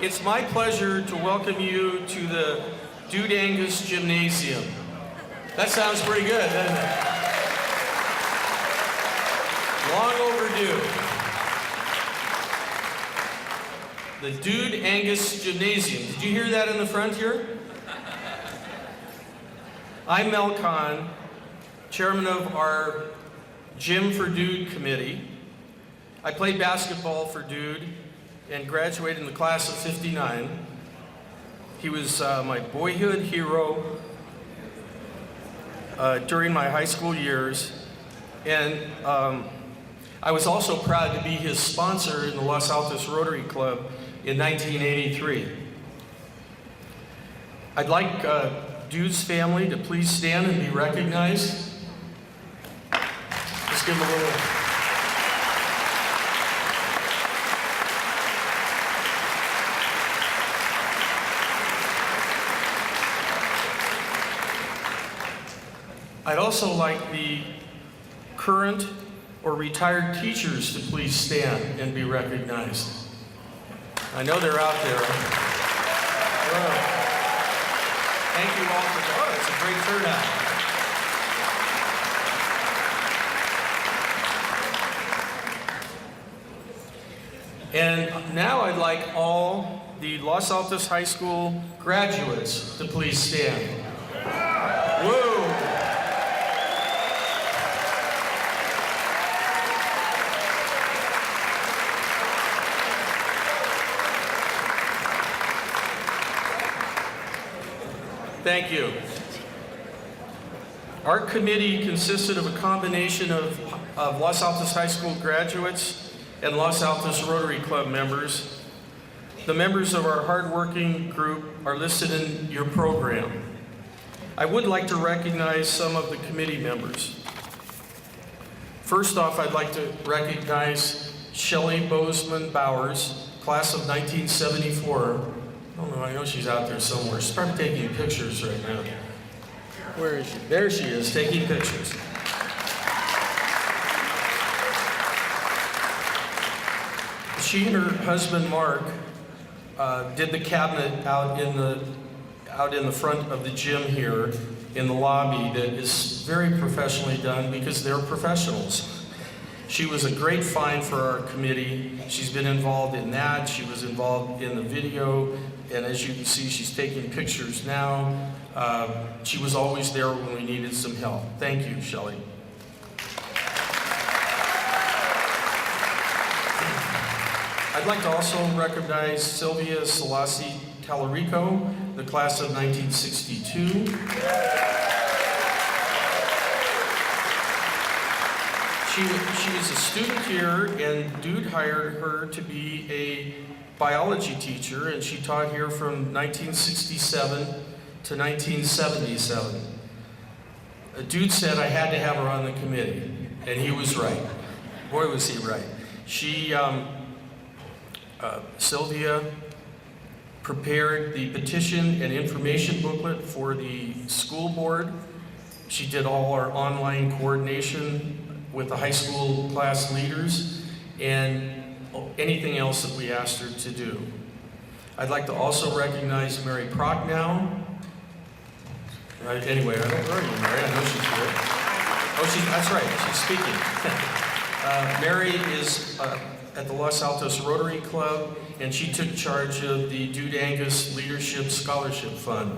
It's my pleasure to welcome you to the Angius Gymnasium. That sounds pretty good, doesn't it? Long overdue. The Angius Gymnasium. Did you hear that in the front here? I'm Mel Kahn, chairman of our Gym for Dude committee. I played basketball for Dude and graduated in the class of '59. He was my boyhood hero during my high school years, and I was also proud to be his sponsor in the Los Altos Rotary Club in 1983. I'd like Dude's family to please stand and be recognized. Just give them a little. I'd also like the current or retired teachers to please stand and be recognized. I know they're out there. Hello. Thank you all for, oh, it's a great turnout. And now I'd like all the Los Altos High School graduates to please stand. Whoa. Thank you. Our committee consisted of a combination of Los Altos High School graduates and Los Altos Rotary Club members. The members of our hardworking group are listed in your program. I would like to recognize some of the committee members. First off, I'd like to recognize Shelley Bozeman Bowers, class of 1974. I know she's out there somewhere. She's probably taking pictures right now. Where is she? There she is, taking pictures. She and her husband Mark did the cabinet out in the front of the gym here in the lobby that is very professionally done because they're professionals. She was a great find for our committee. She's been involved in that. She was involved in the video. And as you can see, she's taking pictures now. She was always there when we needed some help. Thank you, Shelley. I'd like to also recognize Sylvia Selassie Talarico, the class of 1962. She is a student here, and Dude hired her to be a biology teacher, and she taught here from 1967 to 1977. A Dude said I had to have her on the committee, and he was right. Boy, was he right. Sylvia prepared the petition and information booklet for the school board. She did all our online coordination with the high school class leaders, and anything else that we asked her to do. I'd like to also recognize Mary Prochnow. Anyway, I don't know where you, Mary. I know she's here. Oh, that's right, she's speaking. Mary is at the Los Altos Rotary Club, and she took charge of the Dude Angus Leadership Scholarship Fund.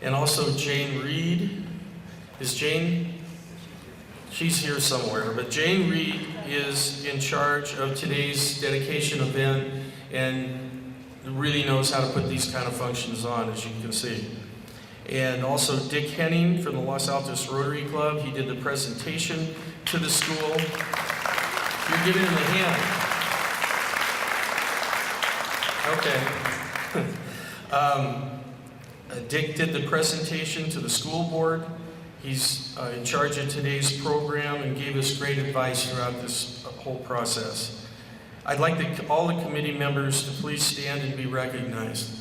And also Jane Reed. Is Jane? She's here somewhere, but Jane Reed is in charge of today's dedication event and really knows how to put these kind of functions on, as you can see. And also Dick Henning from the Los Altos Rotary Club. He did the presentation to the school. You're giving him a hand. Okay. Dick did the presentation to the school board. He's in charge of today's program and gave us great advice throughout this whole process. I'd like all the committee members to please stand and be recognized.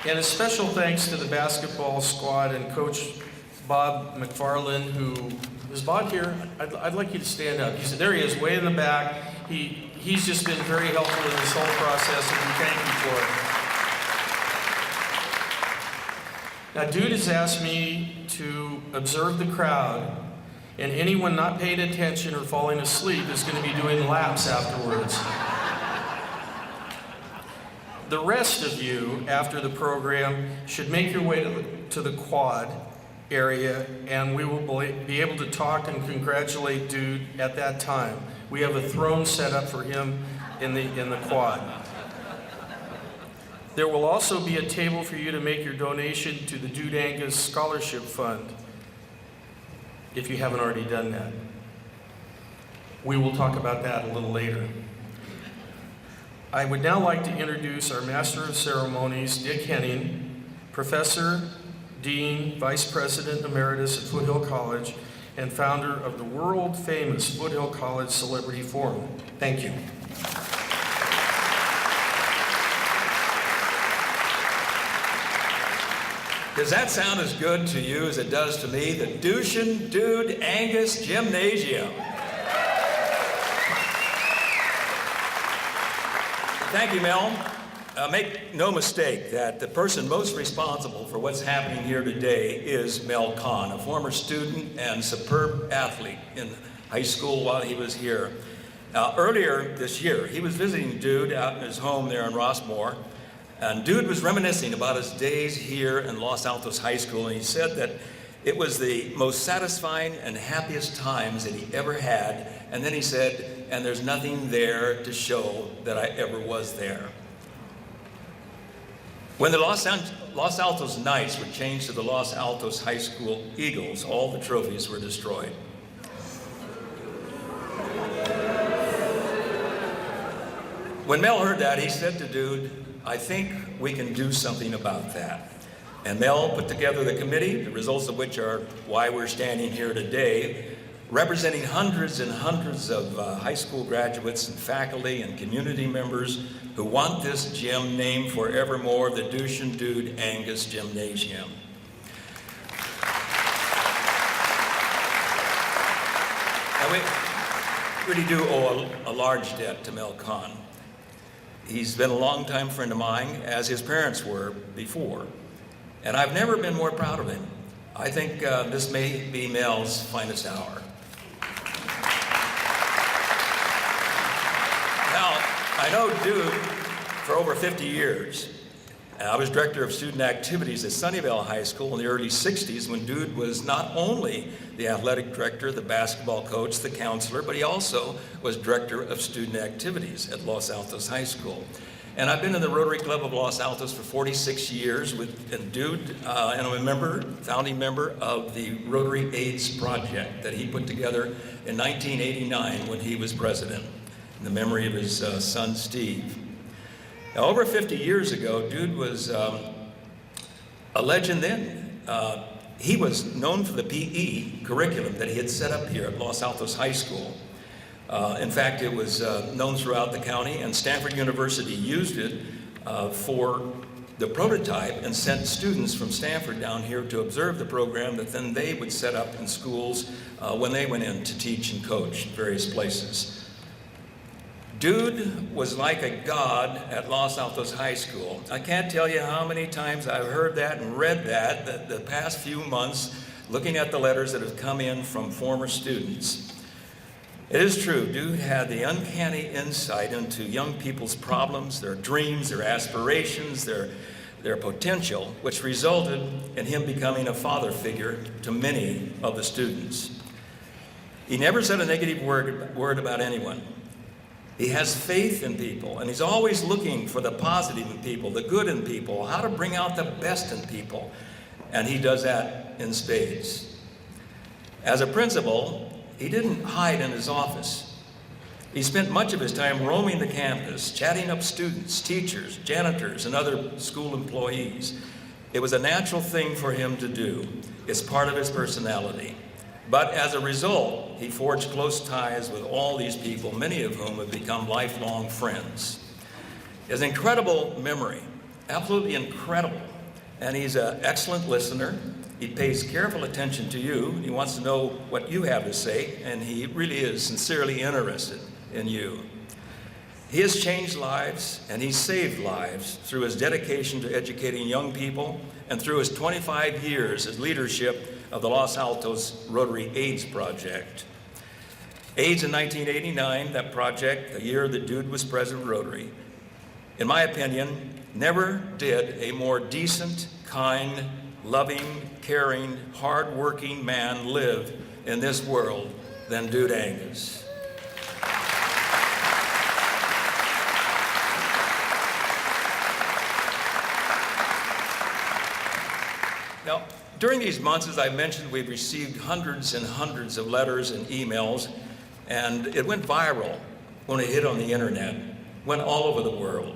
And a special thanks to the basketball squad and Coach Bob McFarland, who is Bob here? I'd like you to stand up. There he is, way in the back. He's just been very helpful in this whole process, and we thank you for it. Now, Dude has asked me to observe the crowd, and anyone not paying attention or falling asleep is going to be doing laps afterwards. The rest of you, after the program, should make your way to the quad area, and we will be able to talk and congratulate Dude at that time. We have a throne set up for him in the quad. There will also be a table for you to make your donation to the Dude Angius Scholarship Fund, if you haven't already done that. We will talk about that a little later. I would now like to introduce our Master of Ceremonies, Dick Henning, Professor, Dean, Vice President Emeritus at Foothill College, and founder of the world-famous Foothill College Celebrity Forum. Thank you. Does that sound as good to you as it does to me? The Dushan Dude Angius Gymnasium. Thank you, Mel. Make no mistake that the person most responsible for what's happening here today is Mel Kahn, a former student and superb athlete in high school while he was here. Earlier this year, he was visiting Dude out in his home there in Rossmore, and Dude was reminiscing about his days here in Los Altos High School, and he said that it was the most satisfying and happiest times that he ever had. And then he said, and there's nothing there to show that I ever was there. When the Los Altos Knights were changed to the Los Altos High School Eagles, all the trophies were destroyed. When Mel heard that, he said to Dude, I think we can do something about that. And Mel put together the committee, the results of which are why we're standing here today, representing hundreds and hundreds of high school graduates and faculty and community members who want this gym named forevermore the Dushan Dude Angius Gymnasium. Now we really do owe a large debt to Mel Kahn. He's been a longtime friend of mine, as his parents were before. And I've never been more proud of him. I think this may be Mel's finest hour. Now, I know Dude for over 50 years. I was director of student activities at Sunnyvale High School in the early 60s when Dude was not only the athletic director, the basketball coach, the counselor, but he also was director of student activities at Los Altos High School. And I've been in the Rotary Club of Los Altos for 46 years with Dude, and I'm a founding member of the Rotary AIDS Project that he put together in 1989 when he was president, in the memory of his son, Steve. Now, over 50 years ago, Dude was a legend then. He was known for the PE curriculum that he had set up here at Los Altos High School. In fact, it was known throughout the county, and Stanford University used it for the prototype and sent students from Stanford down here to observe the program that then they would set up in schools when they went in to teach and coach in various places. Dude was like a god at Los Altos High School. I can't tell you how many times I've heard that and read that the past few months, looking at the letters that have come in from former students. It is true, Dude had the uncanny insight into young people's problems, their dreams, their aspirations, their potential, which resulted in him becoming a father figure to many of the students. He never said a negative word about anyone. He has faith in people, and he's always looking for the positive in people, the good in people, how to bring out the best in people, and he does that in spades. As a principal, he didn't hide in his office. He spent much of his time roaming the campus, chatting up students, teachers, janitors, and other school employees. It was a natural thing for him to do. It's part of his personality. But as a result, he forged close ties with all these people, many of whom have become lifelong friends. He has incredible memory, absolutely incredible. And he's an excellent listener. He pays careful attention to you. He wants to know what you have to say, and he really is sincerely interested in you. He has changed lives, and he's saved lives through his dedication to educating young people and through his 25 years as leadership of the Los Altos Rotary AIDS Project. AIDS in 1989, that project, the year that Dude was president of Rotary, in my opinion, never did a more decent, kind, loving, caring, hard-working man live in this world than Dude Angius. Now, during these months, as I mentioned, we've received hundreds and hundreds of letters and emails, and it went viral when it hit on the internet, went all over the world.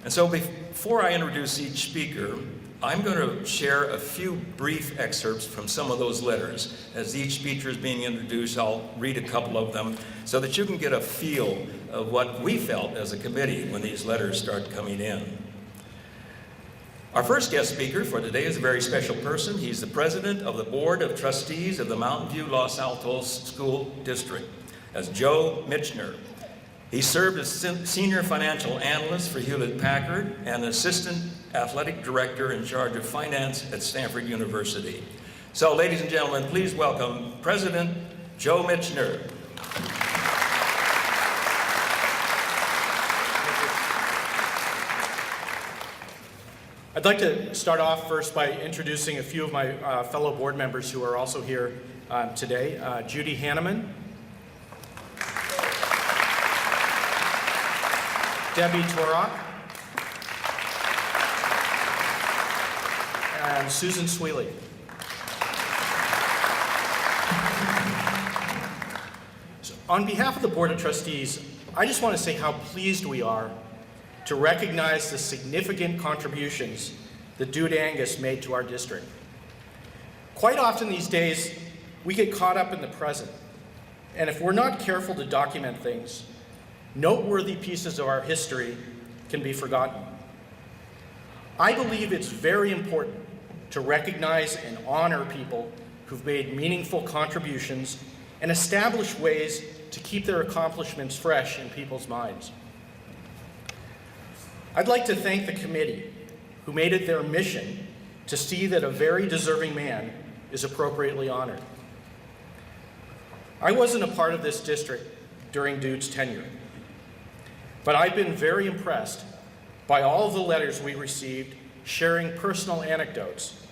And so before I introduce each speaker, I'm going to share a few brief excerpts from some of those letters. As each speaker is being introduced, I'll read a couple of them so that you can get a feel of what we felt as a committee when these letters start coming in. Our first guest speaker for today is a very special person. He's the president of the Board of Trustees of the Mountain View Los Altos School District. That's Joe Michener. He served as senior financial analyst for Hewlett-Packard and assistant athletic director in charge of finance at Stanford University. So, ladies and gentlemen, please welcome President Joe Michener. I'd like to start off first by introducing a few of my fellow board members who are also here today. Judy Hanneman, Debbie Torok, and Susan Sweely. So on behalf of the Board of Trustees, I just want to say how pleased we are to recognize the significant contributions that Dude Angius made to our district. Quite often these days, we get caught up in the present, and if we're not careful to document things, noteworthy pieces of our history can be forgotten. I believe it's very important to recognize and honor people who've made meaningful contributions and establish ways to keep their accomplishments fresh in people's minds. I'd like to thank the committee who made it their mission to see that a very deserving man is appropriately honored. I wasn't a part of this district during Dude's tenure, but I've been very impressed by all of the letters we received sharing personal anecdotes,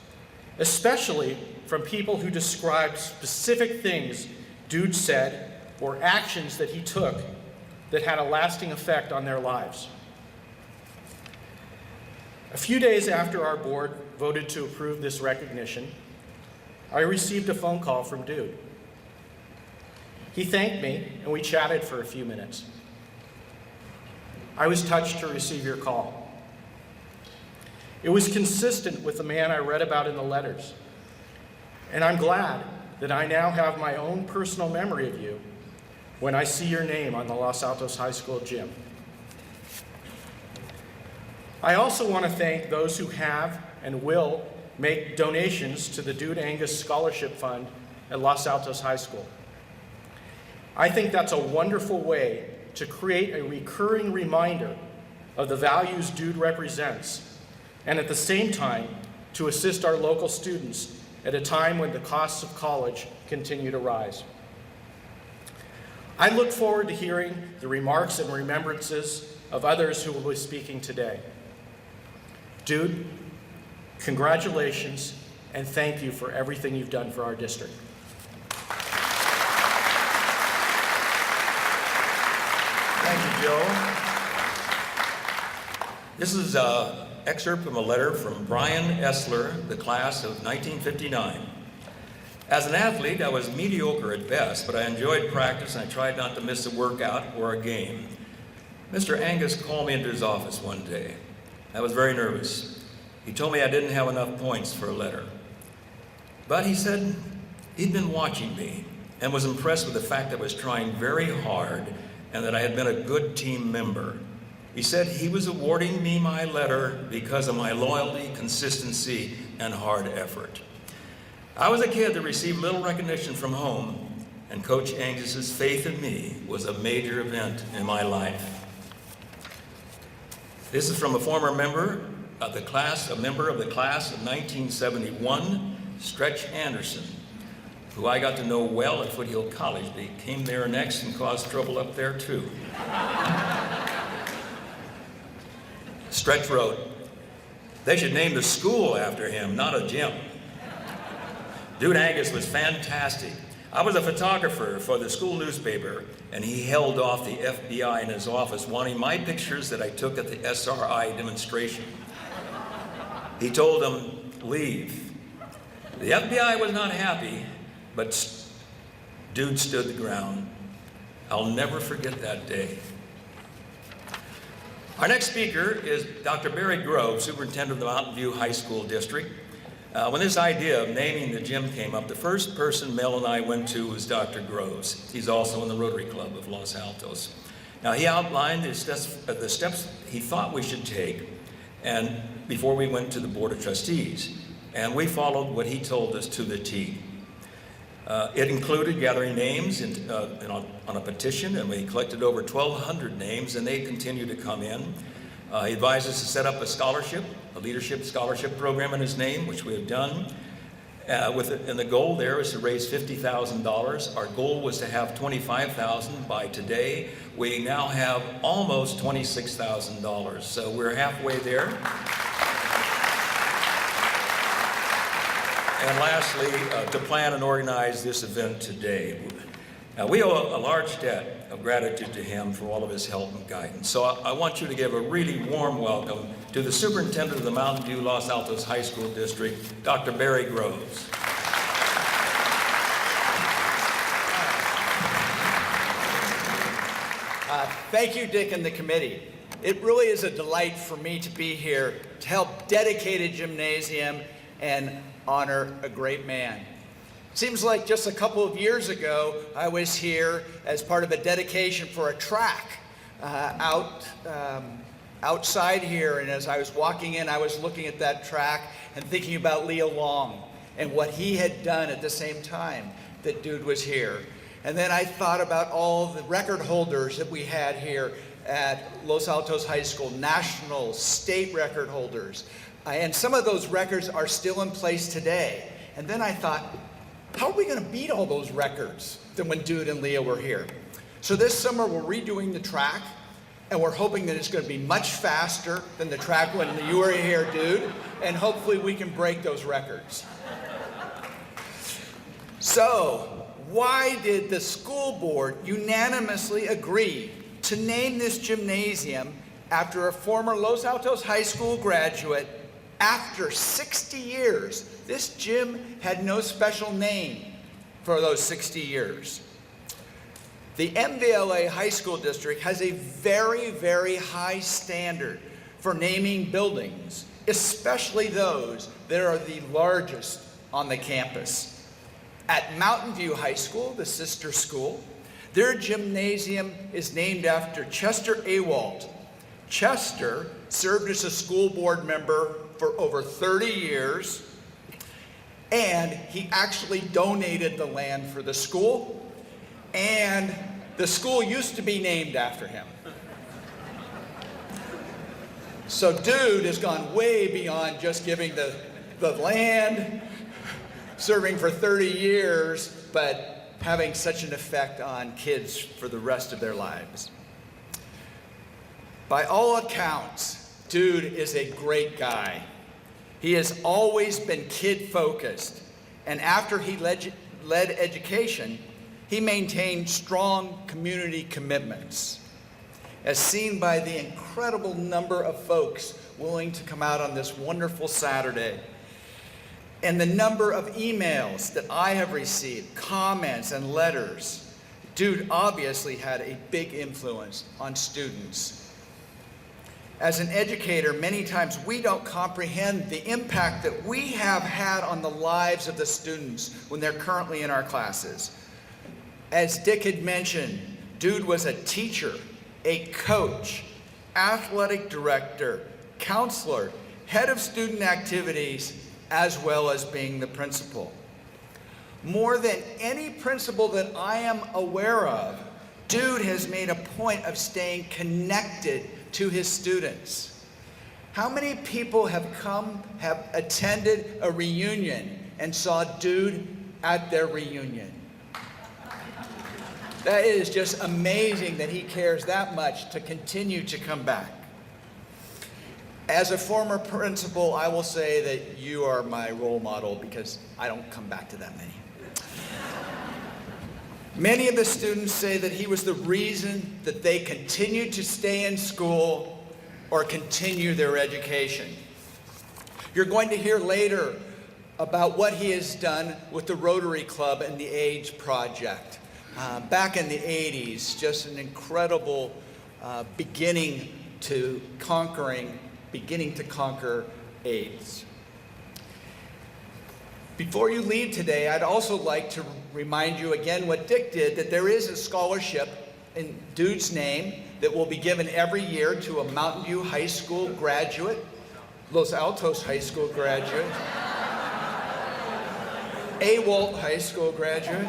especially from people who described specific things Dude said or actions that he took that had a lasting effect on their lives. A few days after our board voted to approve this recognition, I received a phone call from Dude. He thanked me, and we chatted for a few minutes. I was touched to receive your call. It was consistent with the man I read about in the letters, and I'm glad that I now have my own personal memory of you when I see your name on the Los Altos High School gym. I also want to thank those who have and will make donations to the Dude Angius Scholarship Fund at Los Altos High School. I think that's a wonderful way to create a recurring reminder of the values Dude represents, and at the same time, to assist our local students at a time when the costs of college continue to rise. I look forward to hearing the remarks and remembrances of others who will be speaking today. Dude, congratulations, and thank you for everything you've done for our district. Thank you, Joe. This is an excerpt from a letter from Brian Essler, the class of 1959. As an athlete, I was mediocre at best, but I enjoyed practice and I tried not to miss a workout or a game. Mr. Angius called me into his office one day. I was very nervous. He told me I didn't have enough points for a letter. But he said he'd been watching me and was impressed with the fact that I was trying very hard and that I had been a good team member. He said he was awarding me my letter because of my loyalty, consistency, and hard effort. I was a kid that received little recognition from home, and Coach Angius's faith in me was a major event in my life. This is from a former member of the class of 1971, Stretch Anderson, who I got to know well at Foothill College. They came there next and caused trouble up there too. Stretch wrote, "They should name the school after him, not a gym." Dude Angius was fantastic. I was a photographer for the school newspaper, and he held off the FBI in his office wanting my pictures that I took at the SRI demonstration. He told them, "Leave." The FBI was not happy, but Dude stood the ground. I'll never forget that day. Our next speaker is Dr. Barry Grove, Superintendent of the Mountain View High School District. When this idea of naming the gym came up, the first person Mel and I went to was Dr. Groves. He's also in the Rotary Club of Los Altos. Now, he outlined the steps he thought we should take and before we went to the Board of Trustees, and we followed what he told us to the T. It included gathering names on a petition, and we collected over 1,200 names, and they continue to come in. He advised us to set up a scholarship, a leadership scholarship program in his name, which we have done. And the goal there is to raise $50,000. Our goal was to have $25,000 by today. We now have almost $26,000, so we're halfway there. And lastly, to plan and organize this event today. We owe a large debt of gratitude to him for all of his help and guidance. So I want you to give a really warm welcome to the Superintendent of the Mountain View Los Altos High School District, Dr. Barry Groves. Thank you, Dick and the committee. It really is a delight for me to be here to help dedicate a gymnasium and honor a great man. Seems like just a couple of years ago, I was here as part of a dedication for a track outside here, and as I was walking in, I was looking at that track and thinking about Leo Long and what he had done at the same time that Dude was here. And then I thought about all the record holders that we had here at Los Altos High School, national, state record holders. And some of those records are still in place today. And then I thought, how are we going to beat all those records than when Dude and Leo were here? So this summer we're redoing the track, and we're hoping that it's going to be much faster than the track when you were here, Dude, and hopefully we can break those records. So, why did the school board unanimously agree to name this gymnasium after a former Los Altos High School graduate? After 60 years, this gym had no special name for those 60 years. The MVLA High School District has a very, very high standard for naming buildings, especially those that are the largest on the campus. At Mountain View High School, the sister school, their gymnasium is named after Chester Awalt. Chester served as a school board member for over 30 years, and he actually donated the land for the school, and the school used to be named after him. So Dude has gone way beyond just giving the land, serving for 30 years, but having such an effect on kids for the rest of their lives. By all accounts, Dude is a great guy. He has always been kid-focused, and after he led education, he maintained strong community commitments, as seen by the incredible number of folks willing to come out on this wonderful Saturday, and the number of emails that I have received, comments and letters. Dude obviously had a big influence on students. As an educator, many times we don't comprehend the impact that we have had on the lives of the students when they're currently in our classes. As Dick had mentioned, Dude was a teacher, a coach, athletic director, counselor, head of student activities, as well as being the principal. More than any principal that I am aware of, Dude has made a point of staying connected to his students. How many people have attended a reunion and saw Dude at their reunion? That is just amazing that he cares that much to continue to come back. As a former principal, I will say that you are my role model because I don't come back to that many. Many of the students say that he was the reason that they continued to stay in school or continue their education. You're going to hear later about what he has done with the Rotary Club and the AIDS Project. Back in the 80s, just an incredible beginning to conquer AIDS. Before you leave today, I'd also like to remind you again what Dick did, that there is a scholarship in Dude's name that will be given every year to a Mountain View High School graduate, Los Altos High School graduate, a Walt High School graduate,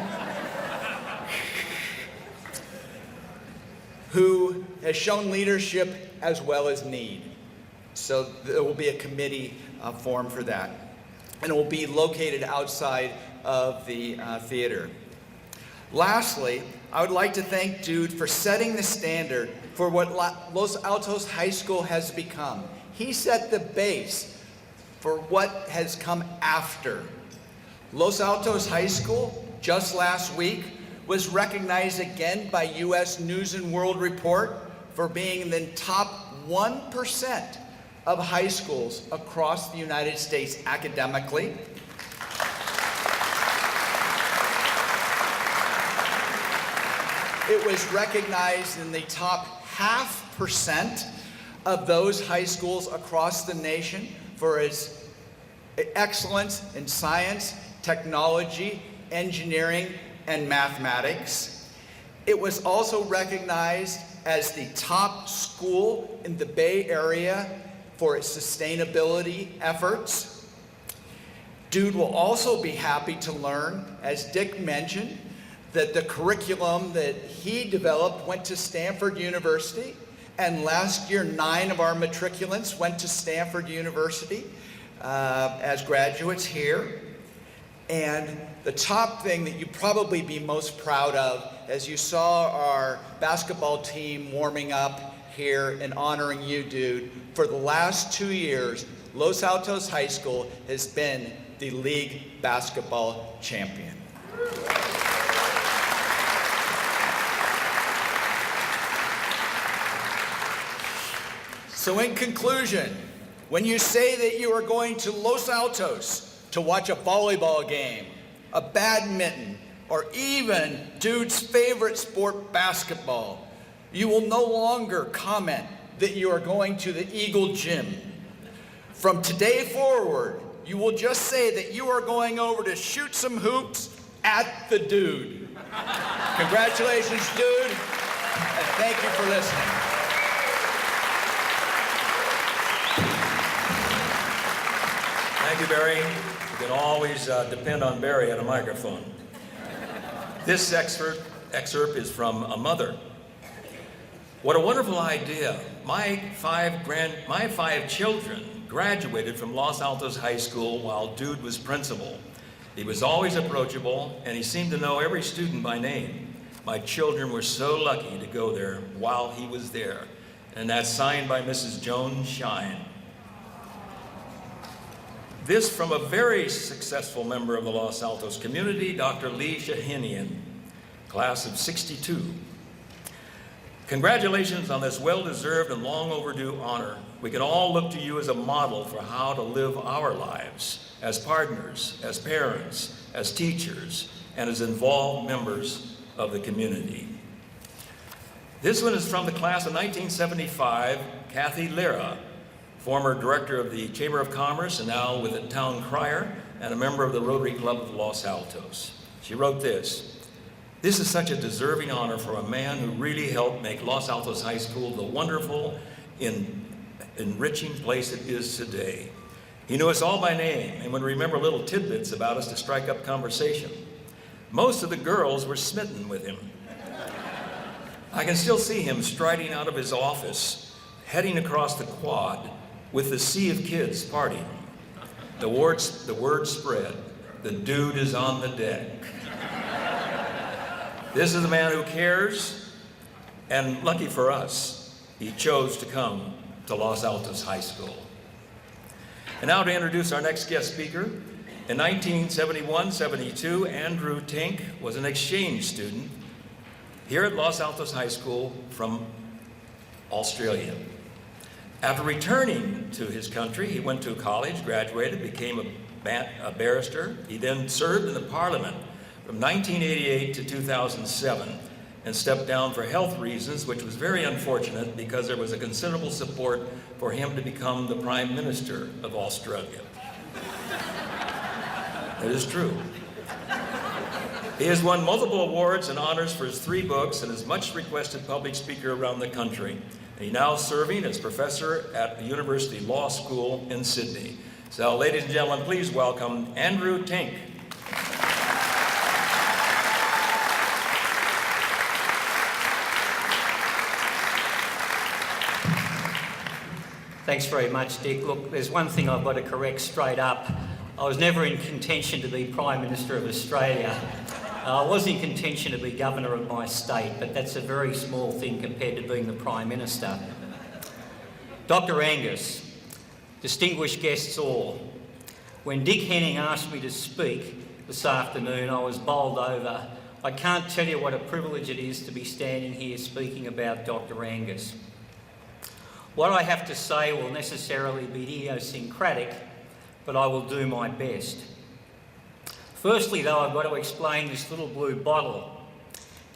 who has shown leadership as well as need. So there will be a committee formed for that. And it will be located outside of the theater. Lastly, I would like to thank Dude for setting the standard for what Los Altos High School has become. He set the base for what has come after. Los Altos High School, just last week, was recognized again by U.S. News and World Report for being in the top 1% of high schools across the United States academically. It was recognized in the top 0.5% of those high schools across the nation for its excellence in science, technology, engineering, and mathematics. It was also recognized as the top school in the Bay Area for its sustainability efforts. Dude will also be happy to learn, as Dick mentioned, that the curriculum that he developed went to Stanford University, and last year 9 of our matriculants went to Stanford University as graduates here. And the top thing that you'd probably be most proud of, as you saw our basketball team warming up here and honoring you, Dude, for the last 2 years, Los Altos High School has been the league basketball champion. So in conclusion, when you say that you are going to Los Altos to watch a volleyball game, a badminton, or even Dude's favorite sport, basketball, you will no longer comment that you are going to the Eagle Gym. From today forward, you will just say that you are going over to shoot some hoops at the Dude. Congratulations, Dude, and thank you for listening. Thank you, Barry. You can always depend on Barry at a microphone. This excerpt is from a mother. What a wonderful idea. My five children graduated from Los Altos High School while Dude was principal. He was always approachable, and he seemed to know every student by name. My children were so lucky to go there while he was there. And that's signed by Mrs. Joan Shine. This from a very successful member of the Los Altos community, Dr. Lee Shahinian, class of '62. Congratulations on this well-deserved and long overdue honor. We can all look to you as a model for how to live our lives as partners, as parents, as teachers, and as involved members of the community. This one is from the class of 1975, Kathy Lira, former director of the Chamber of Commerce and now with the town crier and a member of the Rotary Club of Los Altos. She wrote this: "This is such a deserving honor for a man who really helped make Los Altos High School the wonderful, enriching place it is today. He knew us all by name and would remember little tidbits about us to strike up conversation. Most of the girls were smitten with him. I can still see him striding out of his office, heading across the quad with the sea of kids partying. The word spread, the dude is on the deck. This is a man who cares, and lucky for us, he chose to come to Los Altos High School. And now to introduce our next guest speaker. In 1971-72, Andrew Tink was an exchange student here at Los Altos High School from Australia. After returning to his country, he went to college, graduated, became a barrister. He then served in the Parliament from 1988 to 2007 and stepped down for health reasons, which was very unfortunate because there was a considerable support for him to become the Prime Minister of Australia. It is true. He has won multiple awards and honors for his 3 books and is much requested public speaker around the country. He's now serving as professor at the University Law School in Sydney. So, ladies and gentlemen, please welcome Andrew Tink. Thanks very much, Dick. Look, there's one thing I've got to correct straight up. I was never in contention to be Prime Minister of Australia. I was in contention to be Governor of my state, but that's a very small thing compared to being the Prime Minister. Dr. Angus, distinguished guests all, when Dick Henning asked me to speak this afternoon, I was bowled over. I can't tell you what a privilege it is to be standing here speaking about Dr. Angus. What I have to say will necessarily be idiosyncratic, but I will do my best. Firstly, though, I've got to explain this little blue bottle.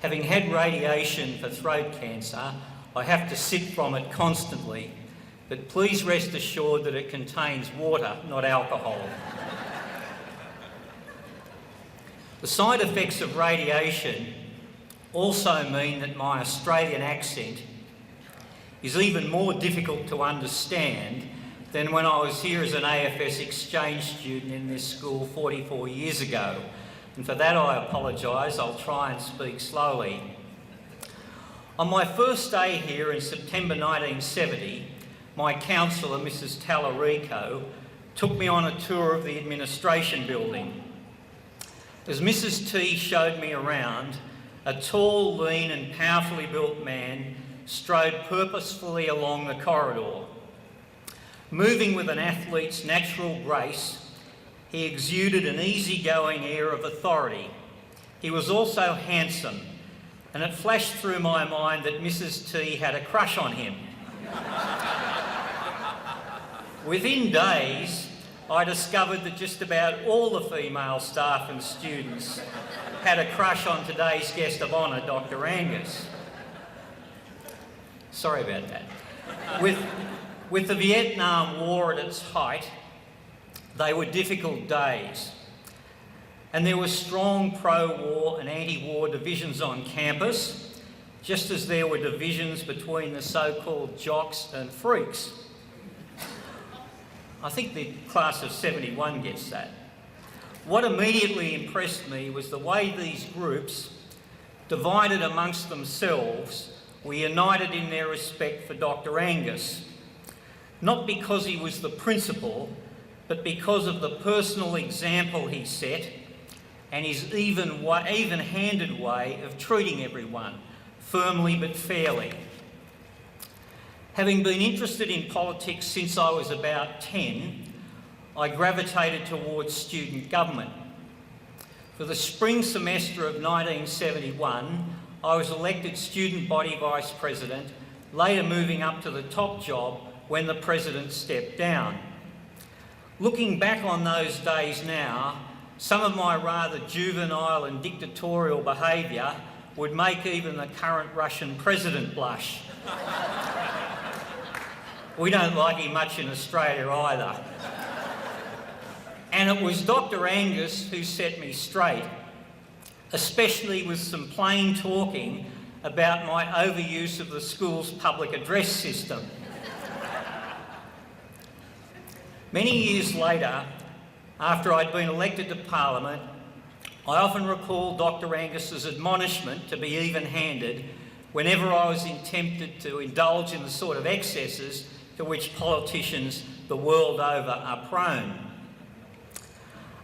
Having had radiation for throat cancer, I have to sip from it constantly, but please rest assured that it contains water, not alcohol. The side effects of radiation also mean that my Australian accent is even more difficult to understand than when I was here as an AFS exchange student in this school 44 years ago. And for that I apologise, I'll try and speak slowly. On my first day here in September 1970, my counsellor, Mrs. Tallarico, took me on a tour of the administration building. As Mrs. T showed me around, a tall, lean and powerfully built man strode purposefully along the corridor. Moving with an athlete's natural grace, he exuded an easygoing air of authority. He was also handsome, and it flashed through my mind that Mrs. T had a crush on him. Within days, I discovered that just about all the female staff and students had a crush on today's guest of honour, Dr. Angus. Sorry about that. With the Vietnam War at its height, they were difficult days, and there were strong pro-war and anti-war divisions on campus, just as there were divisions between the so-called jocks and freaks. I think the class of 71 gets that. What immediately impressed me was the way these groups, divided amongst themselves, were united in their respect for Dr. Angus. Not because he was the principal, but because of the personal example he set and his even-handed way of treating everyone, firmly but fairly. Having been interested in politics since I was about 10, I gravitated towards student government. For the spring semester of 1971, I was elected student body vice president, later moving up to the top job when the president stepped down. Looking back on those days now, some of my rather juvenile and dictatorial behaviour would make even the current Russian president blush. We don't like him much in Australia either. And it was Dr. Angus who set me straight, especially with some plain talking about my overuse of the school's public address system. Many years later, after I'd been elected to Parliament, I often recall Dr. Angus's admonishment to be even-handed whenever I was tempted to indulge in the sort of excesses to which politicians the world over are prone.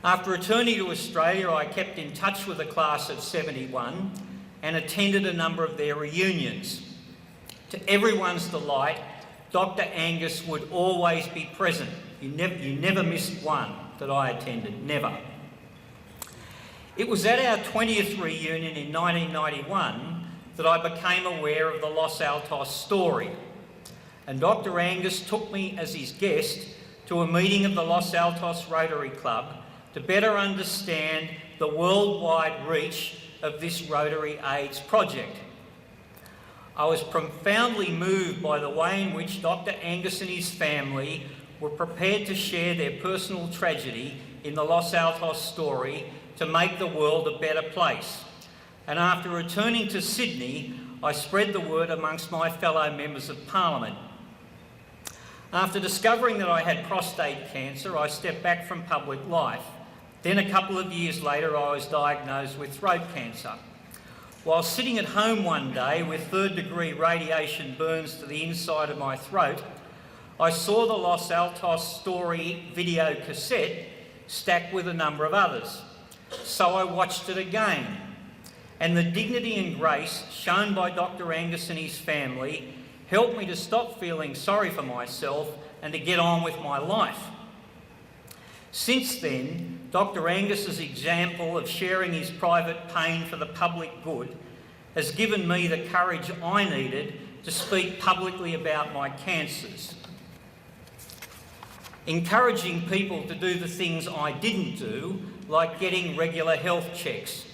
After returning to Australia, I kept in touch with the class of 71 and attended a number of their reunions. To everyone's delight, Dr. Angus would always be present. You never missed one that I attended, never. It was at our 20th reunion in 1991 that I became aware of the Los Altos story, and Dr. Angus took me as his guest to a meeting of the Los Altos Rotary Club to better understand the worldwide reach of this Rotary AIDS project. I was profoundly moved by the way in which Dr. Angus and his family were prepared to share their personal tragedy in the Los Altos story to make the world a better place. And after returning to Sydney, I spread the word amongst my fellow members of Parliament. After discovering that I had prostate cancer, I stepped back from public life. Then a couple of years later, I was diagnosed with throat cancer. While sitting at home one day with third-degree radiation burns to the inside of my throat, I saw the Los Altos story video cassette stacked with a number of others. So I watched it again, and the dignity and grace shown by Dr. Angus and his family helped me to stop feeling sorry for myself and to get on with my life. Since then, Dr. Angus's example of sharing his private pain for the public good has given me the courage I needed to speak publicly about my cancers. Encouraging people to do the things I didn't do, like getting regular health checks.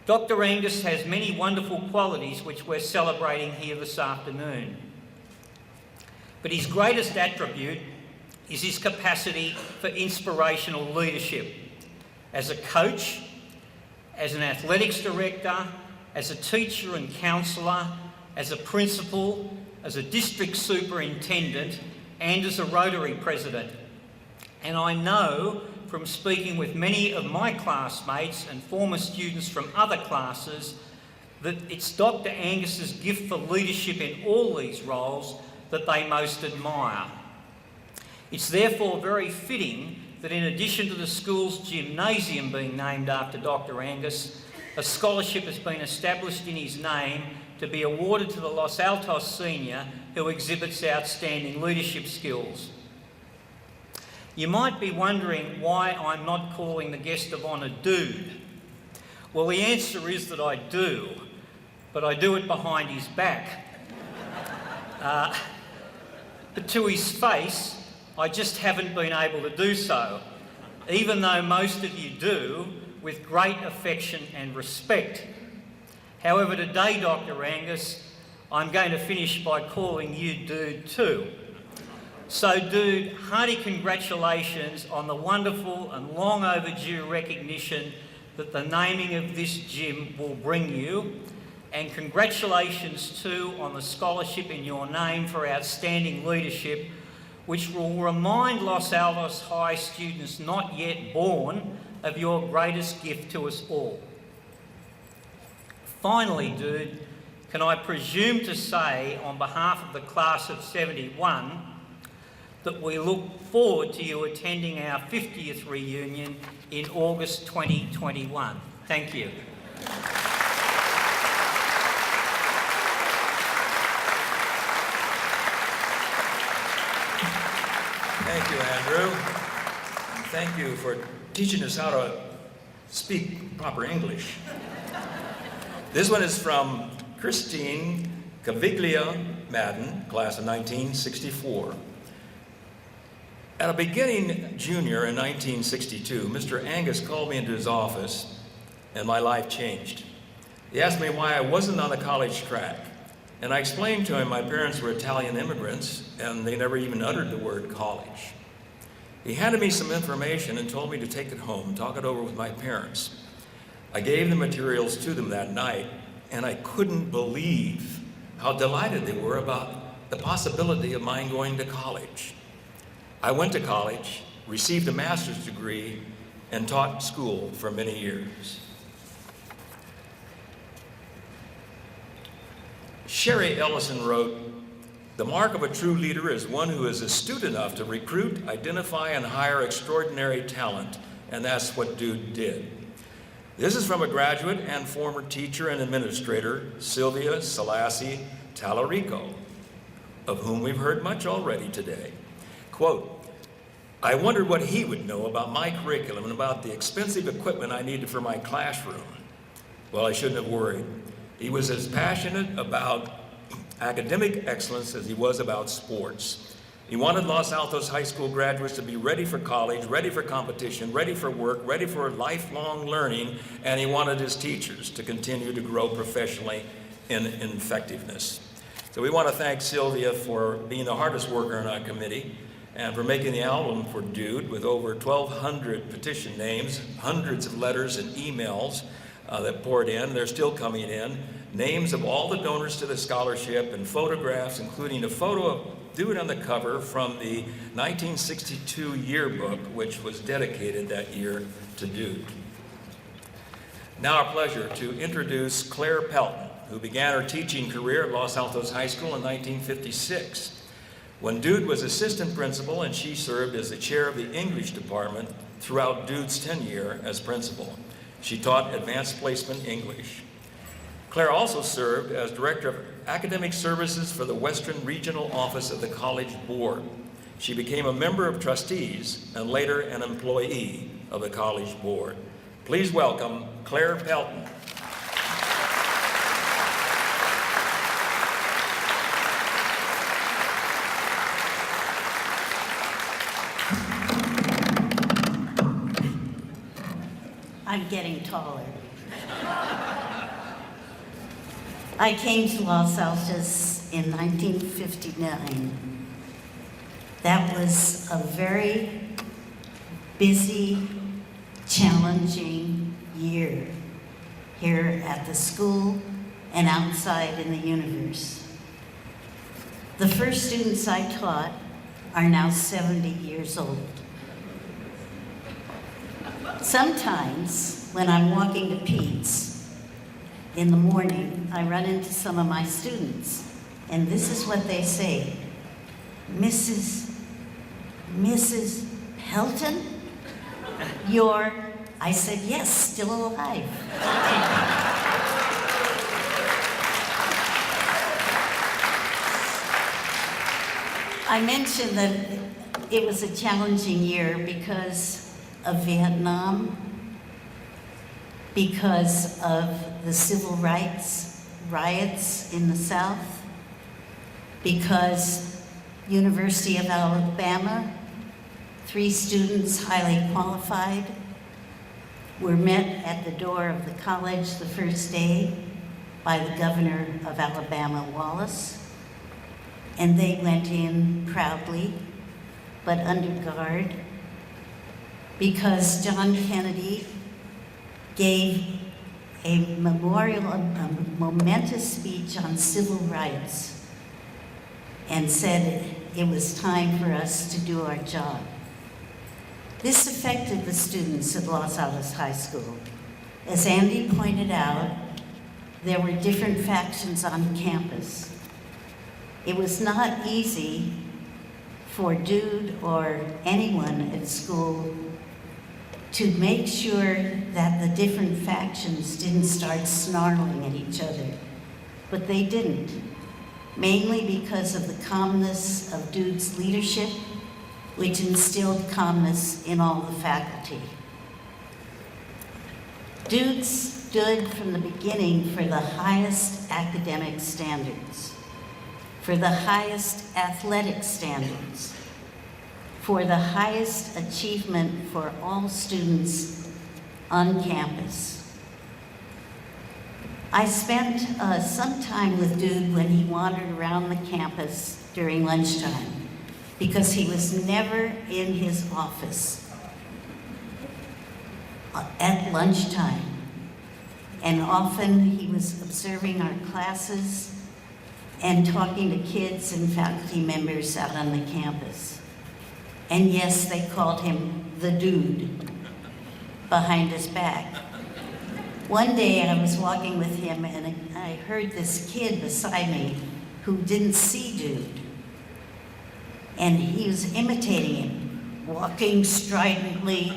Dr. Angus has many wonderful qualities which we're celebrating here this afternoon. But his greatest attribute is his capacity for inspirational leadership. As a coach, as an athletics director, as a teacher and counsellor, as a principal, as a district superintendent, and as a Rotary president. And I know from speaking with many of my classmates and former students from other classes that it's Dr. Angus's gift for leadership in all these roles that they most admire. It's therefore very fitting that in addition to the school's gymnasium being named after Dr. Angus, a scholarship has been established in his name to be awarded to the Los Altos senior who exhibits outstanding leadership skills. You might be wondering why I'm not calling the guest of honour Dude. Well, the answer is that I do, but I do it behind his back. But to his face, I just haven't been able to do so, even though most of you do, with great affection and respect. However, today, Dr. Angus, I'm going to finish by calling you Dude too. So, Dude, hearty congratulations on the wonderful and long overdue recognition that the naming of this gym will bring you, and congratulations too on the scholarship in your name for outstanding leadership, which will remind Los Altos High students not yet born of your greatest gift to us all. Finally, Dude, can I presume to say on behalf of the class of 71 that we look forward to you attending our 50th reunion in August 2021. Thank you. Thank you, Andrew. And thank you for teaching us how to speak proper English. This one is from Christine Caviglia Madden, class of 1964. At a beginning junior in 1962, Mr. Angus called me into his office and my life changed. He asked me why I wasn't on the college track, and I explained to him my parents were Italian immigrants and they never even uttered the word college. He handed me some information and told me to take it home, talk it over with my parents. I gave the materials to them that night, and I couldn't believe how delighted they were about the possibility of mine going to college. I went to college, received a master's degree, and taught school for many years. Sherry Ellison wrote, "The mark of a true leader is one who is astute enough to recruit, identify, and hire extraordinary talent," and that's what Dude did. This is from a graduate and former teacher and administrator, Sylvia Selassie Talarico, of whom we've heard much already today. Quote, "I wondered what he would know about my curriculum and about the expensive equipment I needed for my classroom. Well, I shouldn't have worried. He was as passionate about academic excellence as he was about sports. He wanted Los Altos High School graduates to be ready for college, ready for competition, ready for work, ready for lifelong learning, and he wanted his teachers to continue to grow professionally in effectiveness." So we want to thank Sylvia for being the hardest worker on our committee and for making the album for Dude with over 1,200 petition names, hundreds of letters and emails that poured in. They're still coming in. Names of all the donors to the scholarship and photographs, including a photo of Dude on the cover from the 1962 yearbook, which was dedicated that year to Dude. Now our pleasure to introduce Claire Pelton, who began her teaching career at Los Altos High School in 1956, when Dude was assistant principal and she served as the chair of the English department throughout Dude's tenure as principal. She taught advanced placement English. Claire also served as Director of Academic Services for the Western Regional Office of the College Board. She became a member of trustees and later an employee of the College Board. Please welcome Claire Pelton. I'm getting taller. I came to Los Altos in 1959. That was a very busy, challenging year here at the school and outside in the universe. The first students I taught are now 70 years old. Sometimes, when I'm walking to Pete's in the morning, I run into some of my students, and this is what they say: Mrs. Pelton? You're, I said, yes, still alive. I mentioned that it was a challenging year because of Vietnam, because of the civil rights riots in the South, because University of Alabama, 3 students highly qualified were met at the door of the college the first day by the governor of Alabama, Wallace, and they went in proudly, but under guard, because John Kennedy gave a momentous speech on civil rights and said it was time for us to do our job. This affected the students at Los Altos High School. As Andy pointed out, there were different factions on campus. It was not easy for Dude or anyone at school to make sure that the different factions didn't start snarling at each other. But they didn't, mainly because of the calmness of Dude's leadership, which instilled calmness in all the faculty. Dude stood from the beginning for the highest academic standards, for the highest athletic standards, for the highest achievement for all students on campus. I spent some time with Dude when he wandered around the campus during lunchtime, because he was never in his office at lunchtime. And often he was observing our classes and talking to kids and faculty members out on the campus. And yes, they called him the Dude. behind his back. One day I was walking with him and I heard this kid beside me who didn't see Dude. And he was imitating him, walking stridently,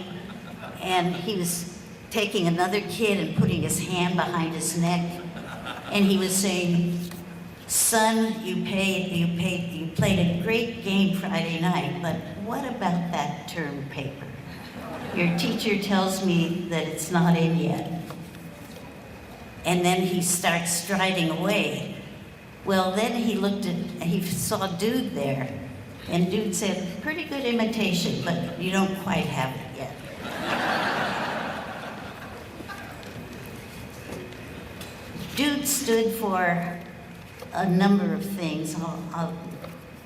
and he was taking another kid and putting his hand behind his neck, and he was saying, "Son, you played a great game Friday night, but what about that term paper? Your teacher tells me that it's not in yet." And then he starts striding away. Well, then he saw Dude there, and Dude said, "Pretty good imitation, but you don't quite have it yet." Dude stood for a number of things. I'll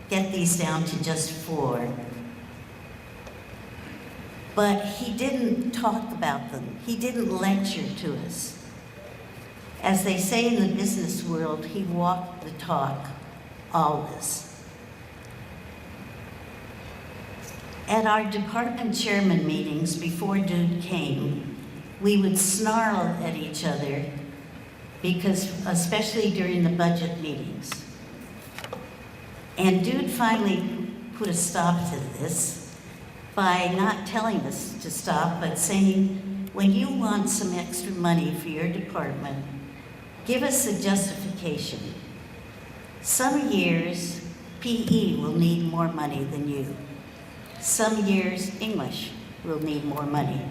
get these down to just 4. But he didn't talk about them. He didn't lecture to us. As they say in the business world, he walked the talk, always. At our department chairman meetings before Dude came, we would snarl at each other because, especially during the budget meetings. And Dude finally put a stop to this by not telling us to stop, but saying, when you want some extra money for your department, give us a justification. Some years, PE will need more money than you. Some years, English will need more money.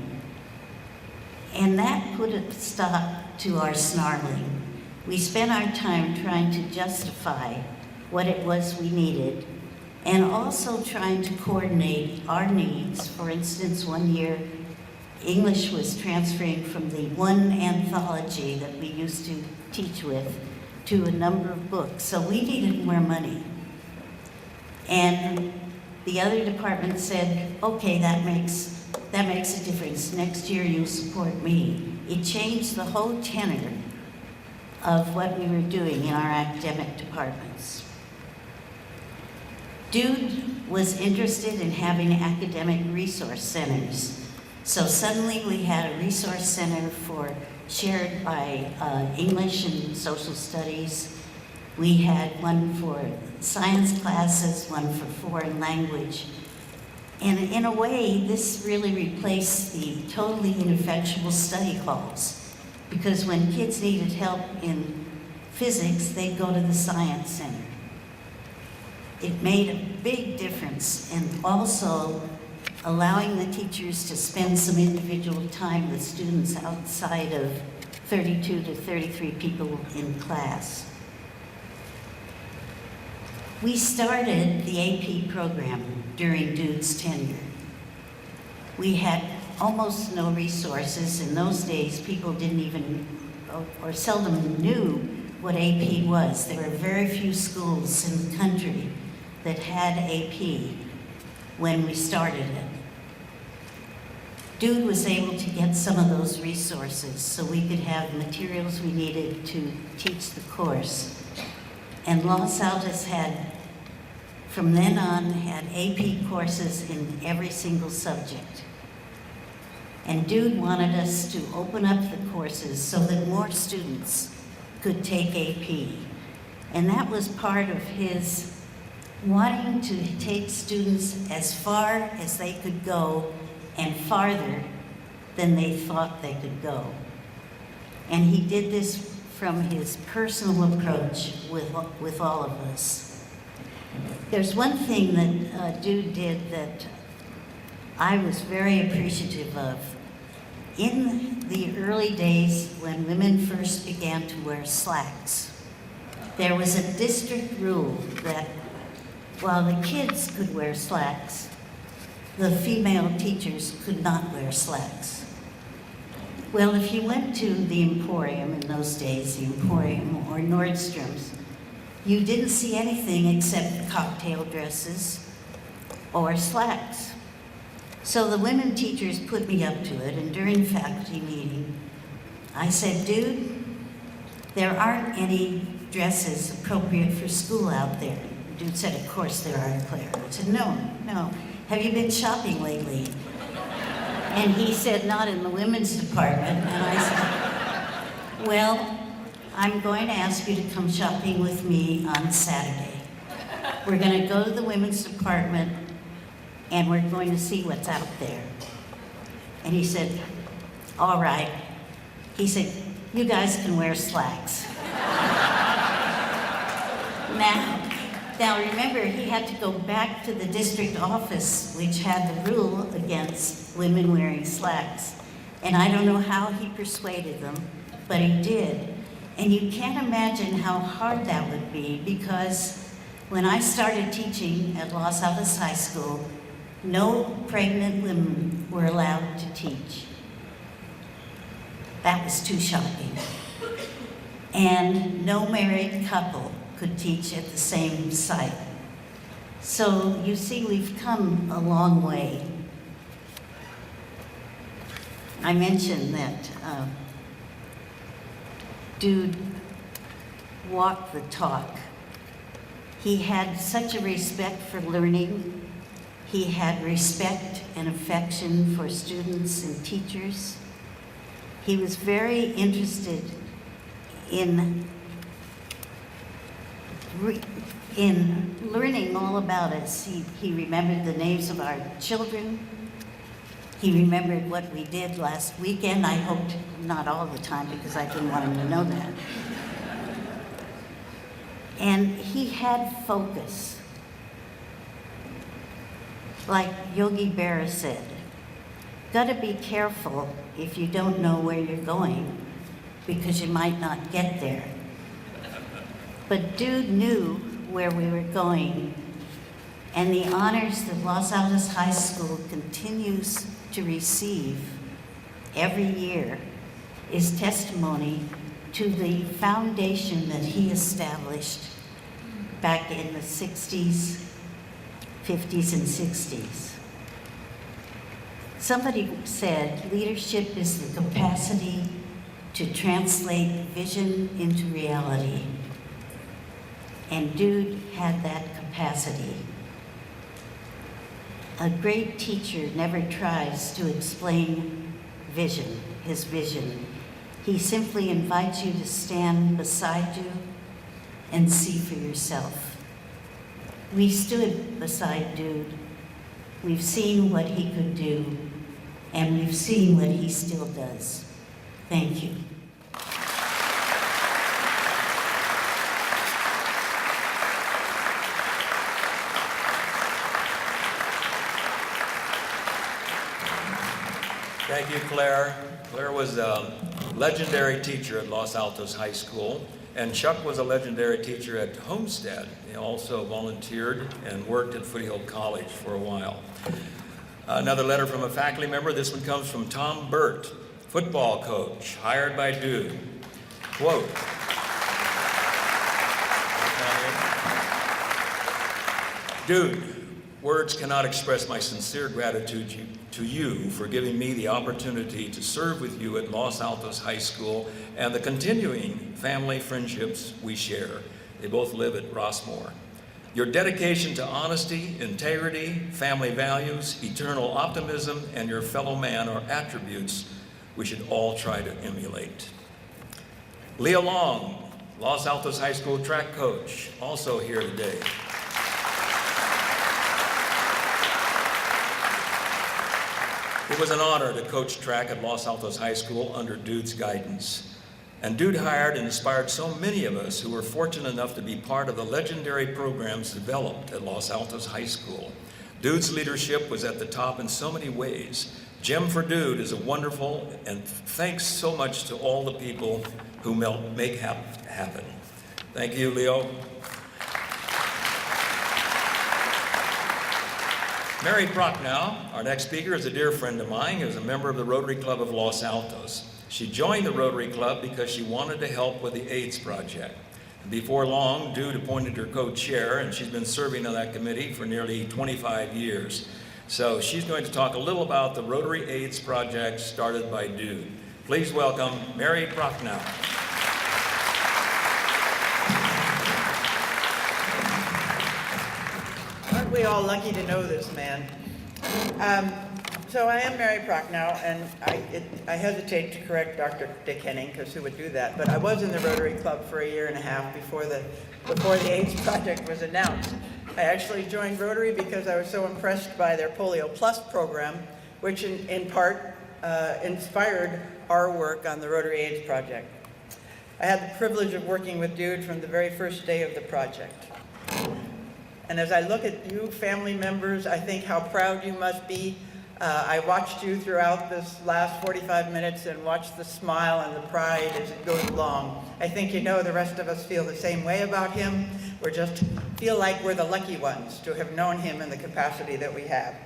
And that put a stop to our snarling. We spent our time trying to justify what it was we needed, and also trying to coordinate our needs. For instance, one year, English was transferring from the one anthology that we used to teach with to a number of books, so we needed more money. And the other department said, okay, that makes a difference. Next year you'll support me. It changed the whole tenor of what we were doing in our academic departments. Dude was interested in having academic resource centers. So suddenly we had a resource center shared by English and social studies. We had one for science classes, one for foreign language. And in a way, this really replaced the totally ineffectual study halls, because when kids needed help in physics, they'd go to the science center. It made a big difference, and also allowing the teachers to spend some individual time with students outside of 32 to 33 people in class. We started the AP program during Dude's tenure. We had almost no resources. In those days, people didn't even, or seldom knew what AP was. There were very few schools in the country that had AP when we started it. Dude was able to get some of those resources so we could have materials we needed to teach the course. And Los Altos had, from then on, had AP courses in every single subject. And Dude wanted us to open up the courses so that more students could take AP. And that was part of his wanting to take students as far as they could go and farther than they thought they could go. And he did this from his personal approach with all of us. There's one thing that Dude did that I was very appreciative of. In the early days when women first began to wear slacks, there was a district rule that while the kids could wear slacks, the female teachers could not wear slacks. Well, if you went to the Emporium in those days, the Emporium or Nordstrom's, you didn't see anything except cocktail dresses or slacks. So the women teachers put me up to it, and during faculty meeting, I said, Dude, there aren't any dresses appropriate for school out there. Dude said, of course there are, Claire. I said, no. Have you been shopping lately? And he said, not in the women's department. And I said, well, I'm going to ask you to come shopping with me on Saturday. We're going to go to the women's department and we're going to see what's out there. And he said, all right. He said, you guys can wear slacks. Now remember, he had to go back to the district office, which had the rule against women wearing slacks. And I don't know how he persuaded them, but he did. And you can't imagine how hard that would be, because when I started teaching at Los Altos High School, no pregnant women were allowed to teach. That was too shocking. And no married couple could teach at the same site. So you see, we've come a long way. I mentioned that Dude walked the talk. He had such a respect for learning. He had respect and affection for students and teachers. He was very interested in learning all about us. He remembered the names of our children. He remembered what we did last weekend. I hoped not all the time, because I didn't want him to know that. And he had focus. Like Yogi Berra said, gotta be careful if you don't know where you're going, because you might not get there. But Dude knew where we were going, and the honors that Los Altos High School continues to receive every year is testimony to the foundation that he established back in the 60s, 50s, and 60s. Somebody said leadership is the capacity to translate vision into reality. And Dude had that capacity. A great teacher never tries to explain vision, his vision. He simply invites you to stand beside you and see for yourself. We stood beside Dude. We've seen what he could do, and we've seen what he still does. Thank you. Thank you, Claire. Claire was a legendary teacher at Los Altos High School, and Chuck was a legendary teacher at Homestead. He also volunteered and worked at Foothill College for a while. Another letter from a faculty member. This one comes from Tom Burt, football coach, hired by Dude. Quote, Dude, words cannot express my sincere gratitude to you for giving me the opportunity to serve with you at Los Altos High School and the continuing family friendships we share. They both live at Rossmore. Your dedication to honesty, integrity, family values, eternal optimism, and your fellow man are attributes we should all try to emulate. Leah Long, Los Altos High School track coach, also here today. It was an honor to coach track at Los Altos High School under Dude's guidance. And Dude hired and inspired so many of us who were fortunate enough to be part of the legendary programs developed at Los Altos High School. Dude's leadership was at the top in so many ways. Gym for Dude is a wonderful, and thanks so much to all the people who make happen. Thank you, Leo. Mary Prochnow, our next speaker, is a dear friend of mine, who is a member of the Rotary Club of Los Altos. She joined the Rotary Club because she wanted to help with the AIDS project. Before long, Dude appointed her co-chair, and she's been serving on that committee for nearly 25 years. So she's going to talk a little about the Rotary AIDS project started by Dude. Please welcome Mary Prochnow. Aren't we all lucky to know this man? So I am Mary Prochnow, and I hesitate to correct Dr. Dick Henning, because who would do that? But I was in the Rotary Club for a year and a half before the AIDS project was announced. I actually joined Rotary because I was so impressed by their Polio Plus program, which in part inspired our work on the Rotary AIDS project. I had the privilege of working with Dude from the very first day of the project. And as I look at you, family members, I think how proud you must be. I watched you throughout this last 45 minutes and watched the smile and the pride as it goes along. I think you know the rest of us feel the same way about him. We just feel like we're the lucky ones to have known him in the capacity that we have.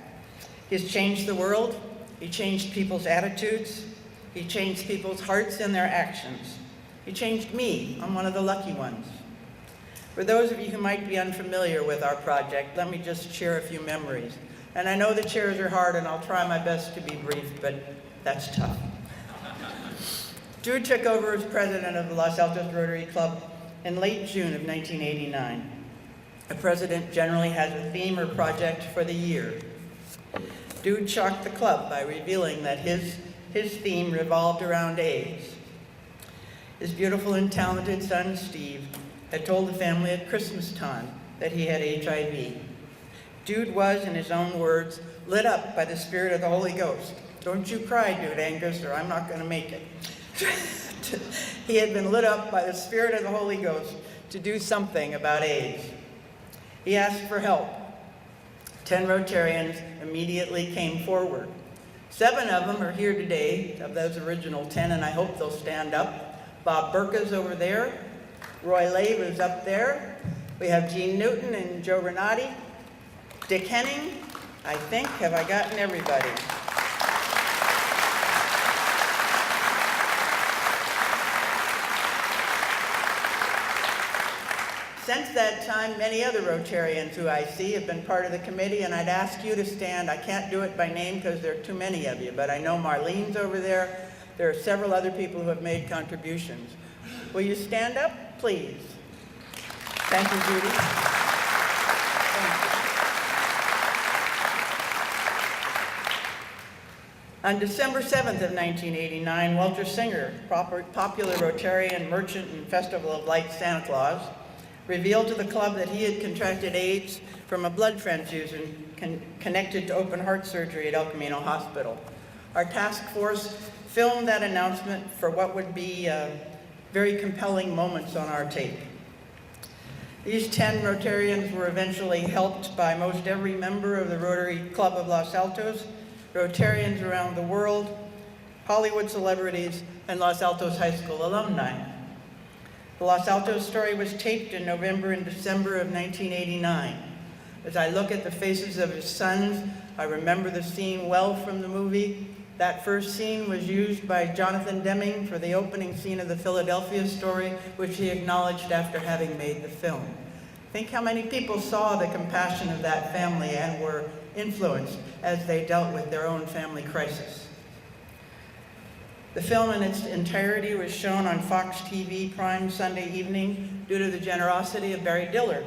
He's changed the world. He changed people's attitudes. He changed people's hearts and their actions. He changed me. I'm one of the lucky ones. For those of you who might be unfamiliar with our project, let me just share a few memories. And I know the chairs are hard, and I'll try my best to be brief, but that's tough. Drew took over as president of the Los Altos Rotary Club in late June of 1989. A president generally has a theme or project for the year. Dude shocked the club by revealing that his theme revolved around AIDS. His beautiful and talented son, Steve, had told the family at Christmas time that he had HIV. Dude was, in his own words, lit up by the Spirit of the Holy Ghost. Don't you cry, Dude Angus, or I'm not going to make it. He had been lit up by the Spirit of the Holy Ghost to do something about AIDS. He asked for help. 10 Rotarians immediately came forward. 7 of them are here today, of those original 10, and I hope they'll stand up. Bob Burka's over there. Roy Lave is up there. We have Jean Newton and Joe Renati. Dick Henning, I think. Have I gotten everybody? Since that time, many other Rotarians who I see have been part of the committee, and I'd ask you to stand. I can't do it by name because there are too many of you, but I know Marlene's over there. There are several other people who have made contributions. Will you stand up, please? Thank you, Judy. Thank you. On December 7th of 1989, Walter Singer, popular Rotarian, merchant, and Festival of Lights Santa Claus, revealed to the club that he had contracted AIDS from a blood transfusion connected to open heart surgery at El Camino Hospital. Our task force filmed that announcement for what would be very compelling moments on our tape. These 10 Rotarians were eventually helped by most every member of the Rotary Club of Los Altos, Rotarians around the world, Hollywood celebrities, and Los Altos High School alumni. The Los Altos story was taped in November and December of 1989. As I look at the faces of his sons, I remember the scene well from the movie. That first scene was used by Jonathan Demming for the opening scene of the Philadelphia story, which he acknowledged after having made the film. Think how many people saw the compassion of that family and were influenced as they dealt with their own family crisis. The film in its entirety was shown on Fox TV Prime Sunday evening due to the generosity of Barry Diller.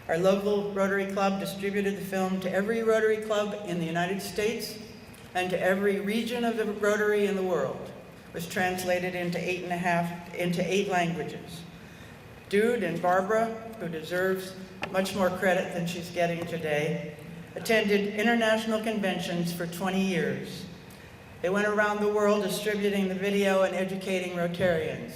Our local Rotary Club distributed the film to every Rotary Club in the United States and to every region of the Rotary in the world. It was translated into 8 languages. Dude and Barbara, who deserves much more credit than she's getting today, attended international conventions for 20 years. They went around the world distributing the video and educating Rotarians.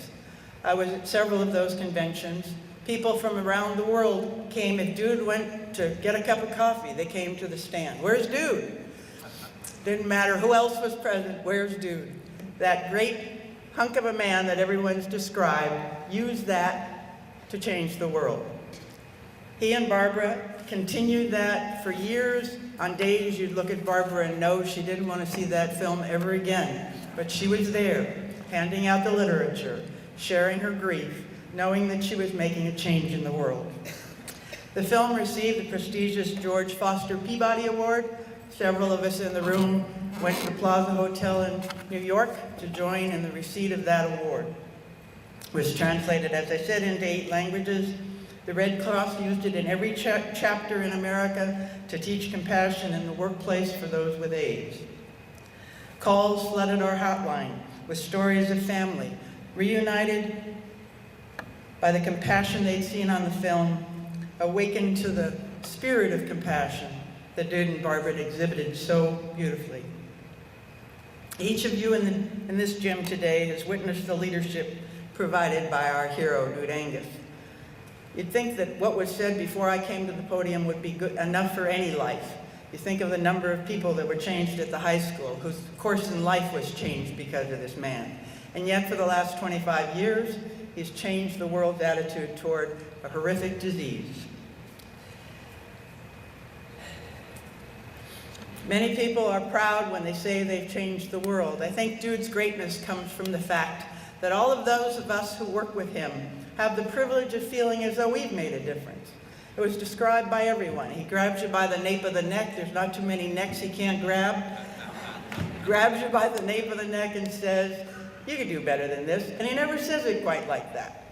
I was at several of those conventions. People from around the world came. If Dude went to get a cup of coffee, they came to the stand. Where's Dude? Didn't matter who else was present, where's Dude? That great hunk of a man that everyone's described used that to change the world. He and Barbara continued that for years. On days you'd look at Barbara and know she didn't want to see that film ever again, but she was there, handing out the literature, sharing her grief, knowing that she was making a change in the world. The film received the prestigious George Foster Peabody Award. Several of us in the room went to the Plaza Hotel in New York to join in the receipt of that award. It was translated, as I said, into 8 languages. The Red Cross used it in every chapter in America to teach compassion in the workplace for those with AIDS. Calls flooded our hotline with stories of family reunited by the compassion they'd seen on the film, awakened to the spirit of compassion that Dude and Barbara exhibited so beautifully. Each of you in this gym today has witnessed the leadership provided by our hero, Dude Angius. You'd think that what was said before I came to the podium would be good enough for any life. You think of the number of people that were changed at the high school, whose course in life was changed because of this man. And yet for the last 25 years, he's changed the world's attitude toward a horrific disease. Many people are proud when they say they've changed the world. I think Dude's greatness comes from the fact that all of those of us who work with him have the privilege of feeling as though we've made a difference. It was described by everyone. He grabs you by the nape of the neck. There's not too many necks he can't grab. Grabs you by the nape of the neck and says, "You can do better than this." And he never says it quite like that.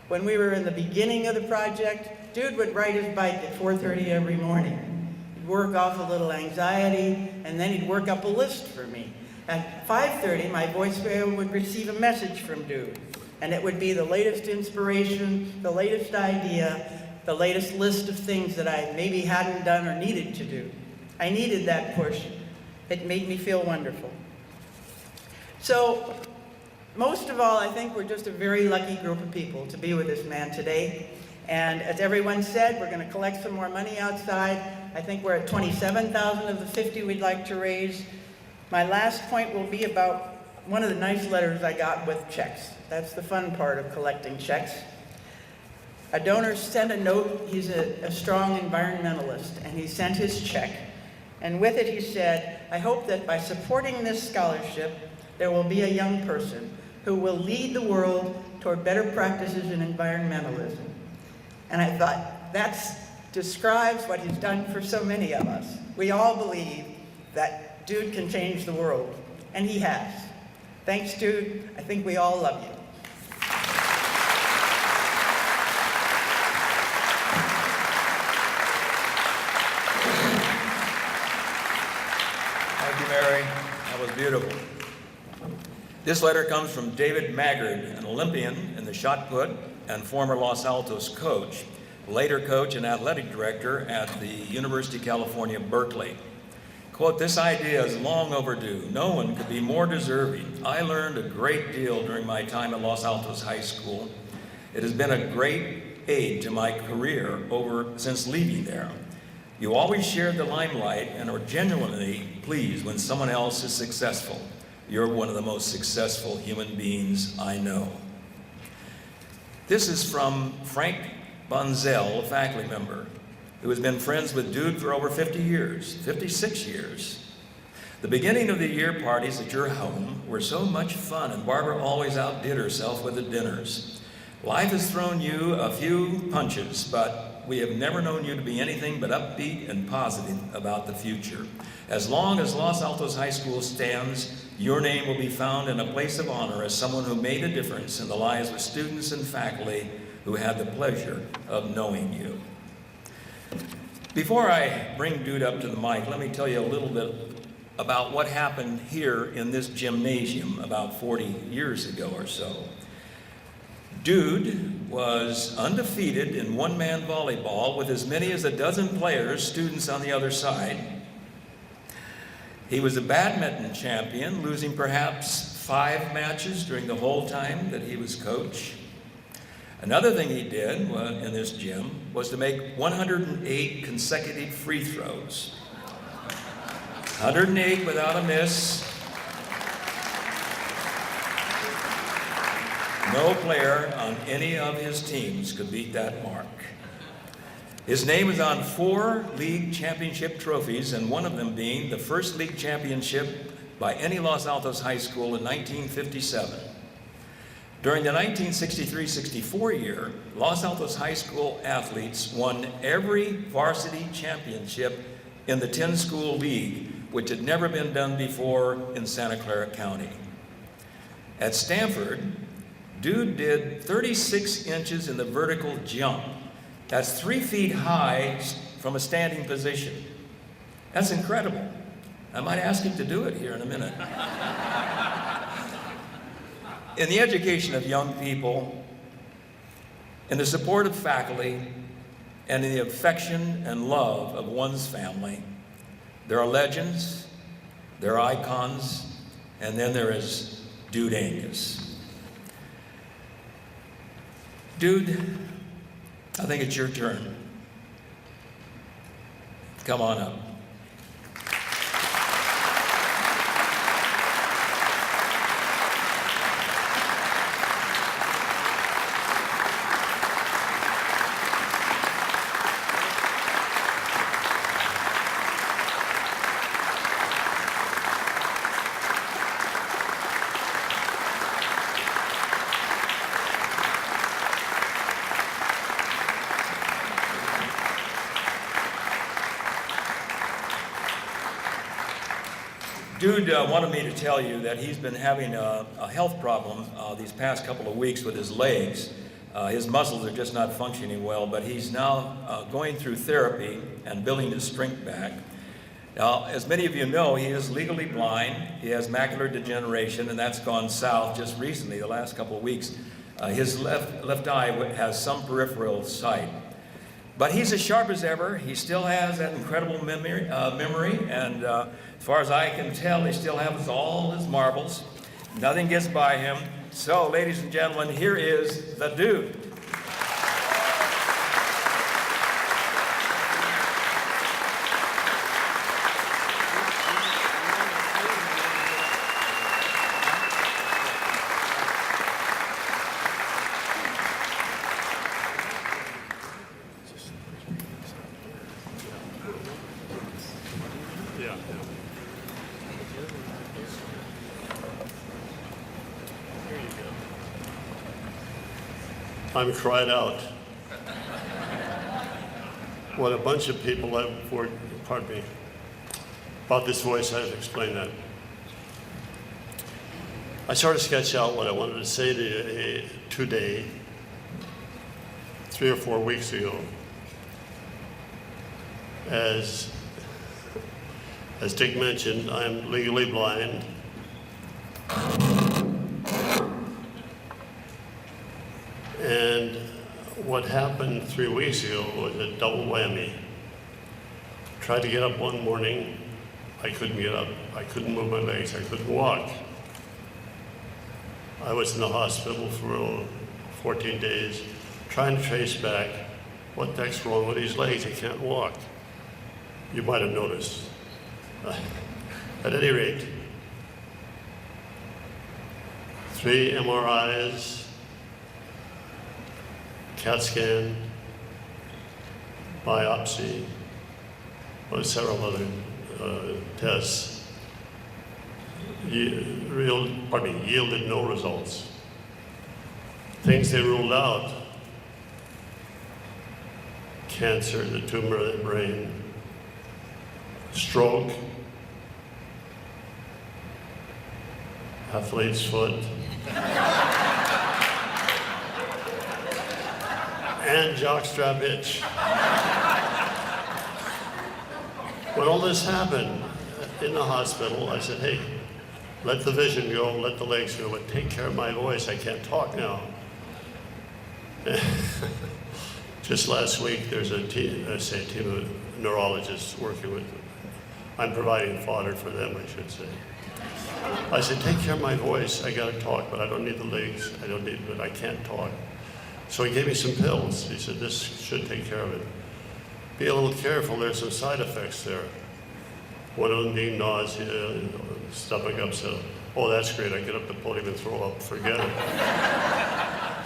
When we were in the beginning of the project, Dude would ride his bike at 4:30 every morning. He'd work off a little anxiety, and then he'd work up a list for me. At 5:30, my voicemail would receive a message from Dude, and it would be the latest inspiration, the latest idea, the latest list of things that I maybe hadn't done or needed to do. I needed that push. It made me feel wonderful. So, most of all, I think we're just a very lucky group of people to be with this man today. And as everyone said, we're going to collect some more money outside. I think we're at $27,000 of the $50,000 we'd like to raise. My last point will be about one of the nice letters I got with checks. That's the fun part of collecting checks. A donor sent a note. He's a strong environmentalist, and he sent his check. And with it he said, "I hope that by supporting this scholarship, there will be a young person who will lead the world toward better practices in environmentalism." And I thought, that describes what he's done for so many of us. We all believe that Dude can change the world, and he has. Thanks, Dude. I think we all love you. Thank you, Mary. That was beautiful. This letter comes from David Maggard, an Olympian in the shot put and former Los Altos coach, later coach and athletic director at the University of California, Berkeley. Quote, "This idea is long overdue. No one could be more deserving. I learned a great deal during my time at Los Altos High School. It has been a great aid to my career since leaving there. You always shared the limelight and are genuinely pleased when someone else is successful. You're one of the most successful human beings I know." This is from Frank Bonzel, a faculty member, who has been friends with Dude for over 50 years, 56 years. "The beginning of the year parties at your home were so much fun, and Barbara always outdid herself with the dinners. Life has thrown you a few punches, but we have never known you to be anything but upbeat and positive about the future. As long as Los Altos High School stands, your name will be found in a place of honor as someone who made a difference in the lives of students and faculty who had the pleasure of knowing you." Before I bring Dude up to the mic, let me tell you a little bit about what happened here in this gymnasium about 40 years ago or so. Dude was undefeated in one-man volleyball with as many as a dozen players, students on the other side. He was a badminton champion, losing perhaps 5 matches during the whole time that he was coach. Another thing he did in this gym was to make 108 consecutive free throws. 108 without a miss. No player on any of his teams could beat that mark. His name is on 4 league championship trophies, and one of them being the first league championship by any Los Altos high school in 1957. During the 1963-64 year, Los Altos High School athletes won every varsity championship in the 10-school league, which had never been done before in Santa Clara County. At Stanford, Dude did 36 inches in the vertical jump, That's 3 feet high from a standing position. That's incredible. I might ask him to do it here in a minute. In the education of young people, in the support of faculty, and in the affection and love of one's family, there are legends, there are icons, and then there is Dude Angius. Dude, I think it's your turn. Come on up. Dude wanted me to tell you that he's been having a health problem these past couple of weeks with his legs. His muscles are just not functioning well, but he's now going through therapy and building his strength back. Now, as many of you know, he is legally blind. He has macular degeneration, and that's gone south just recently, the last couple of weeks. His left eye has some peripheral sight. But he's as sharp as ever. He still has that incredible memory, and as far as I can tell, he still has all his marbles. Nothing gets by him. So, ladies and gentlemen, here is the Dude. I'm cried out. What a bunch of people have worked, pardon me, about this voice. I have to explain that. I started to sketch out what I wanted to say to you today, 3 or 4 weeks ago. As Dick mentioned, I'm legally blind. And what happened 3 weeks ago was a double whammy. Tried to get up one morning, I couldn't get up. I couldn't move my legs, I couldn't walk. I was in the hospital for 14 days, trying to trace back what the heck's wrong with these legs. I can't walk. You might have noticed. At any rate, 3 MRIs, CAT scan, biopsy, several other tests, yielded no results. Things they ruled out: cancer, the tumor of the brain, stroke, athlete's foot, and jockstrap itch. When all this happened in the hospital, I said, hey, let the vision go, let the legs go, but take care of my voice. I can't talk now. Just last week, there's a team of neurologists working with them. I'm providing fodder for them, I should say. I said, take care of my voice. I gotta talk, but I don't need the legs. But I can't talk. So he gave me some pills. He said, this should take care of it. Be a little careful, there's some side effects there. One of them being nausea, stomach upset. Oh, that's great, I get up the podium and throw up, forget it.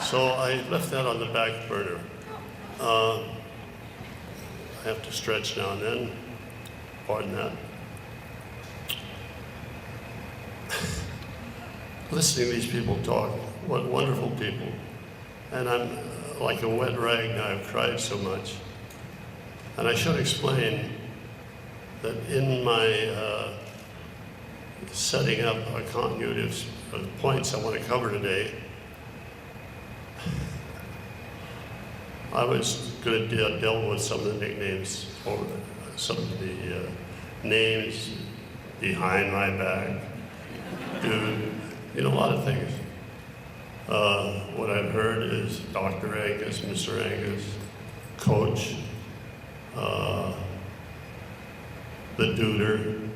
So I left that on the back burner. I have to stretch now and then, pardon that. Listening to these people talk, what wonderful people. And I'm like a wet rag now, I've cried so much. And I should explain that in my setting up a continuity of points I want to cover today, I was going to deal with some of the nicknames, or some of the names behind my back, dude, you know, a lot of things. What I've heard is Dr. Angus, Mr. Angus, Coach, the Duder.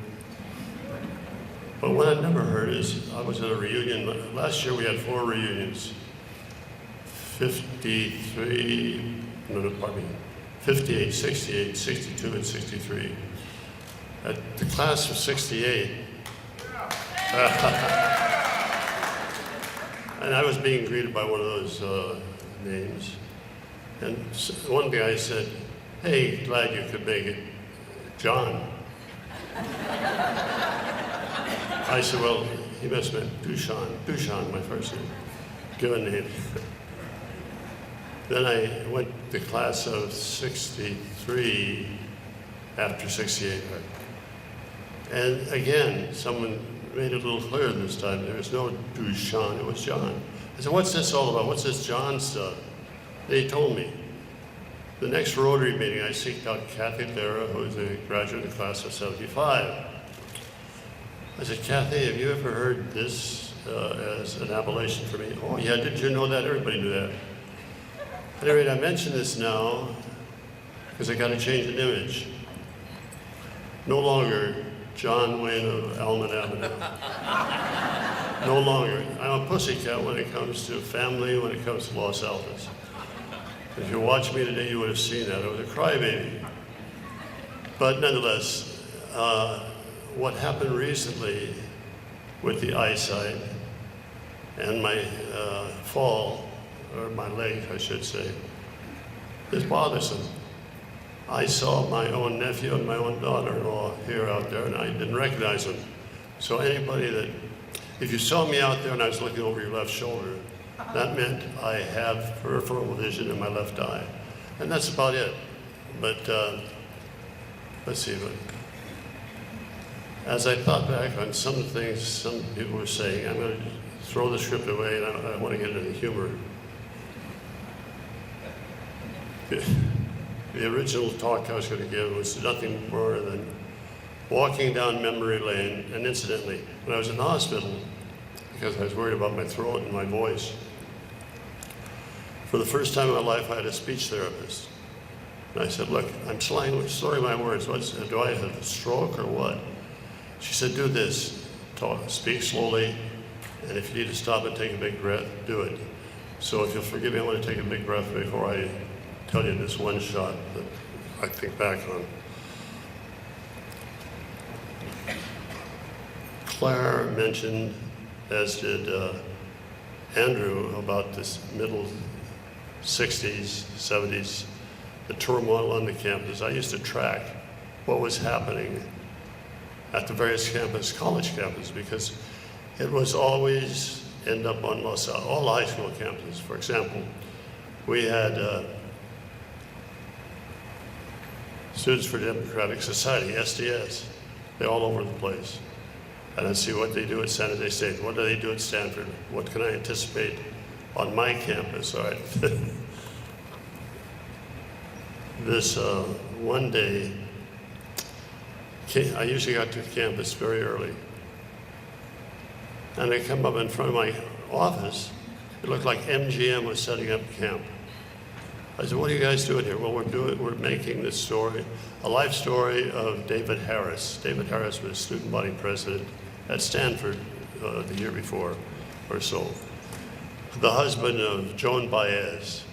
But what I've never heard is, I was at a reunion, last year we had 4 reunions. 58, 68, 62, and 63. At the class of 68, and I was being greeted by one of those names. And one guy said, "Hey, glad you could make it, John." I said, "Well, he must have meant Dushan. Dushan, my first name, given name." Then I went to class of 63 after 68. And again, someone made it a little clearer this time. There was no Dushan, it was John. I said, "What's this all about? What's this John stuff?" They told me. The next Rotary meeting, I seeked out Kathy Lara, who was a graduate of the class of 75. I said, "Kathy, have you ever heard this as an appellation for me?" "Oh yeah, did you know that? Everybody knew that." At any rate, I mention this now because I got to change an image. No longer John Wayne of Almond Avenue. No longer. I'm a pussycat when it comes to family, when it comes to Los Altos. If you watched me today, you would have seen that. I was a crybaby. But nonetheless, what happened recently with the eyesight and my fall, or my leg, I should say, is bothersome. I saw my own nephew and my own daughter-in-law here out there, and I didn't recognize them. So anybody that, if you saw me out there and I was looking over your left shoulder, that meant I have peripheral vision in my left eye. And that's about it. But let's see. But as I thought back on some of the things some people were saying, I'm going to throw the script away, and I want to get into the humor. The original talk I was going to give was nothing more than walking down memory lane. And incidentally, when I was in the hospital, because I was worried about my throat and my voice, for the first time in my life, I had a speech therapist. And I said, "Look, I'm slurring my words. Do I have a stroke or what?" She said, "Do this. Speak slowly, and if you need to stop and take a big breath, do it." So if you'll forgive me, I want to take a big breath before I tell you this one shot that I think back on. Claire mentioned, as did Andrew, about this middle 60s, 70s, the turmoil on the campus. I used to track what was happening at the various college campuses, because it was always end up on all high school campuses. For example, we had Students for Democratic Society, SDS. They're all over the place. And I see what they do at San Jose State. What do they do at Stanford? What can I anticipate on my campus? All right. This one day, I usually got to the campus very early. And I come up in front of my office. It looked like MGM was setting up camp. I said, "What are you guys doing here?" "Well, we're making this story, a life story of David Harris." David Harris was student body president at Stanford the year before or so. The husband of Joan Baez.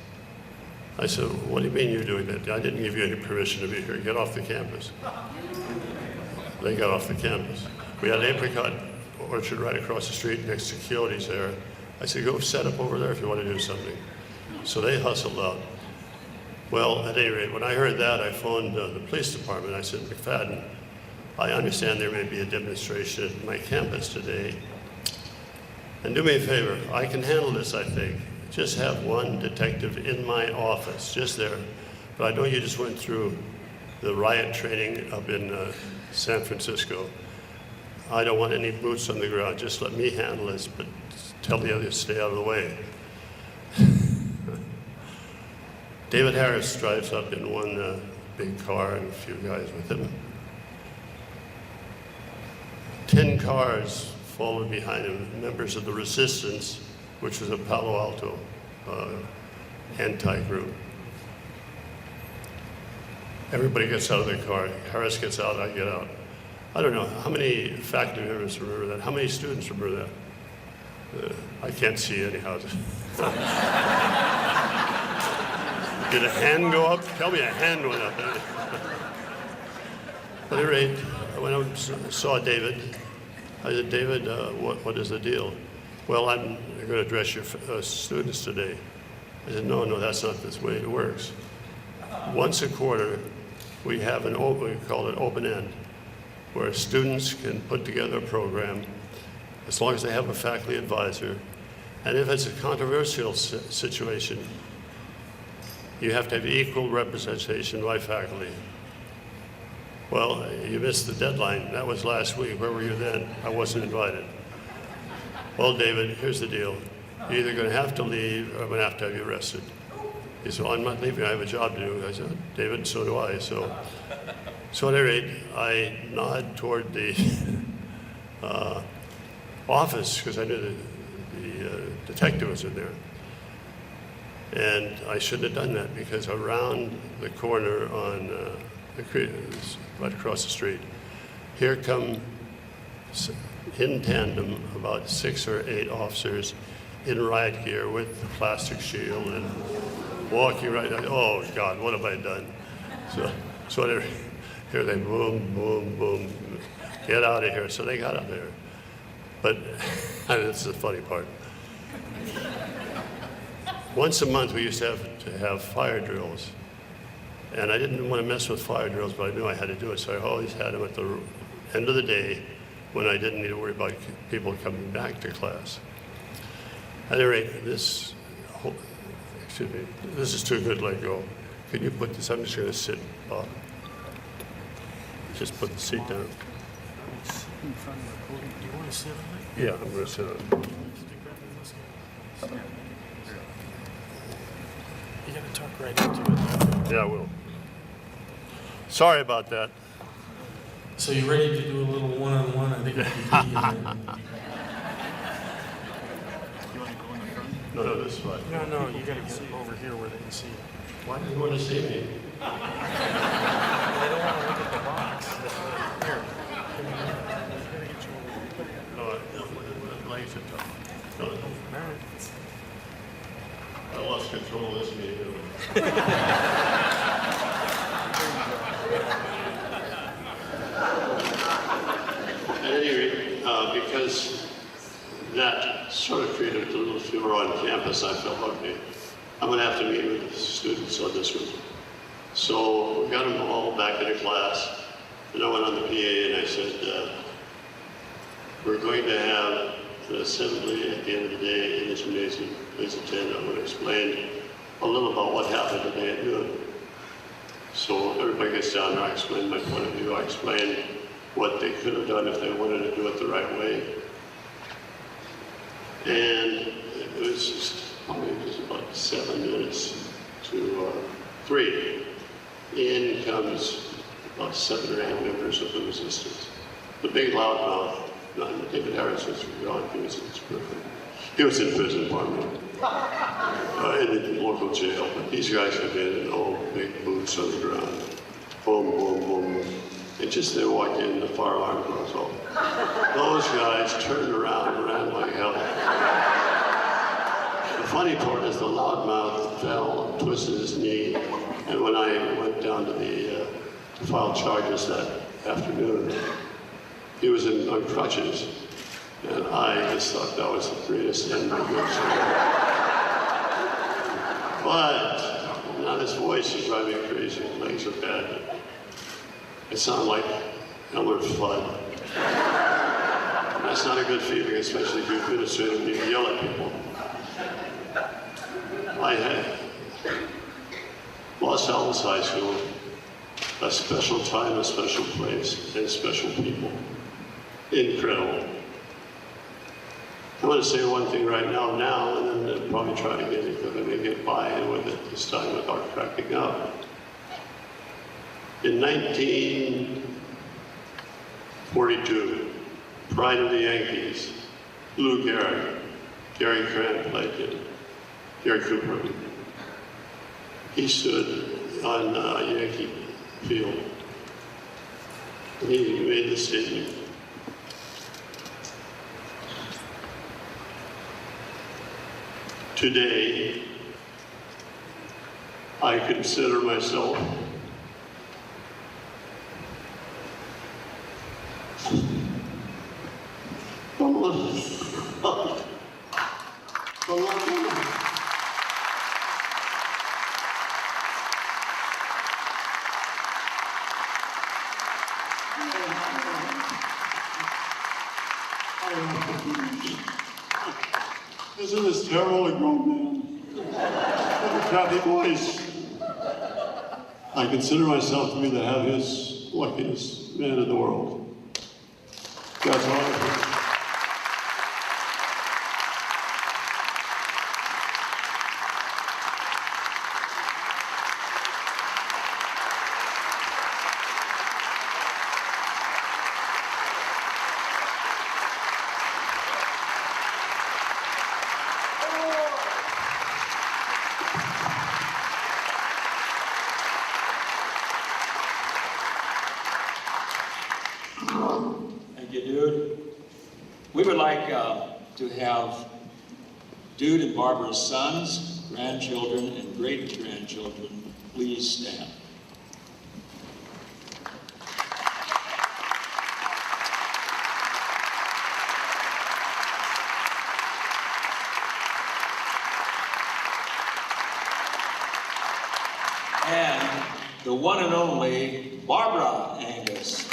I said, "What do you mean you're doing that?" "I didn't give you any permission to be here. Get off the campus." They got off the campus. We had an apricot orchard right across the street next to Quixote's there. I said, "Go set up over there if you want to do something." So they hustled out. Well, at any rate, when I heard that, I phoned the police department. I said, "McFadden, I understand there may be a demonstration at my campus today. And do me a favor, I can handle this, I think. Just have one detective in my office, just there. But I know you just went through the riot training up in San Francisco. I don't want any boots on the ground. Just let me handle this, but tell the others to stay out of the way." David Harris drives up in one big car and a few guys with him. 10 cars followed behind him, members of the Resistance, which was a Palo Alto anti-group. Everybody gets out of their car. Harris gets out, I get out. I don't know, how many faculty members remember that? How many students remember that? I can't see anyhow. Did a hand go up? Tell me a hand went up. At any rate, when I saw David, I said, David, what is the deal? Well, I'm going to address your students today. I said, no, that's not the way it works. Once a quarter, we have we call it open end, where students can put together a program as long as they have a faculty advisor. And if it's a controversial situation, you have to have equal representation by faculty. Well, you missed the deadline. That was last week. Where were you then? I wasn't invited. Well, David, here's the deal. You're either going to have to leave or I'm going to have you arrested. He said, well, I'm not leaving. I have a job to do. I said, David, so do I. So at any rate, I nod toward the office because I knew the detective was in there. And I shouldn't have done that because around the corner on the creek, right across the street, here come in tandem about 6 or 8 officers in riot gear with the plastic shield and walking right down. Oh God, what have I done? So here they boom, boom, boom, get out of here. So they got out of there. But this is the funny part. Once a month, we used to have fire drills. And I didn't want to mess with fire drills, but I knew I had to do it. So I always had them at the end of the day when I didn't need to worry about people coming back to class. At any rate, this is too good to let go. Can you put this, I'm just going to sit, Bob. Just put the seat down. In front of the podium. Do you want to sit on it? Yeah, I'm going to sit on it. You got to talk right into it. Yeah, I will. Sorry about that. So you ready to do a little one-on-one? I think we can do No, this way. No, you got to get over here where they can see it. Why do you want to see me? They don't want to look at the box. Here. No, legs are tough. I lost control of this meeting. At any rate, because that sort of created a little furor on campus, I felt, okay, I'm going to have to meet with the students on this one. So we got them all back in a class, and I went on the PA and I said, we're going to have an assembly at the end of the day in the gymnasium. Please attend. I'm going to explain a little about what happened today at noon. So everybody gets down there, I explain my point of view, I explain what they could have done if they wanted to do it the right way. And it was just probably just about 7 minutes to 3. In comes about 7 or 8 members of the Resistance. The big loudmouth, David Harris was gone, he was in prison, pardon me. In the local jail, but these guys come in and all big boots on the ground. Boom, boom, boom. And just they walked in, the fire alarm goes off. Those guys turned around and ran like hell. The funny part is the loudmouth fell, twisted his knee, and when I went down to to file charges that afternoon, he was on crutches. And I just thought that was the greatest end of my story. But now this voice is driving me crazy. My legs are bad. I sound like Elmer Fudd. That's not a good feeling, especially if you're administrative and you yell at people. I had Los Altos High School, a special time, a special place, and special people. Incredible. I want to say one thing right now, and then and probably try again because I may get buy-in with it this time without cracking up. In 1942, pride of the Yankees, Lou Gehrig, Gary Grant played it, Gary Cooper. He stood on Yankee Field. He made the statement. Today, I consider myself Isn't this terrible, a grown man? With a crappy voice. I consider myself to be the happiest, luckiest man in the world. That's all I think. Thank you, Dude. We would like to have Dude and Barbara's sons, grandchildren, and great-grandchildren please stand. And the one and only Barbara Angius.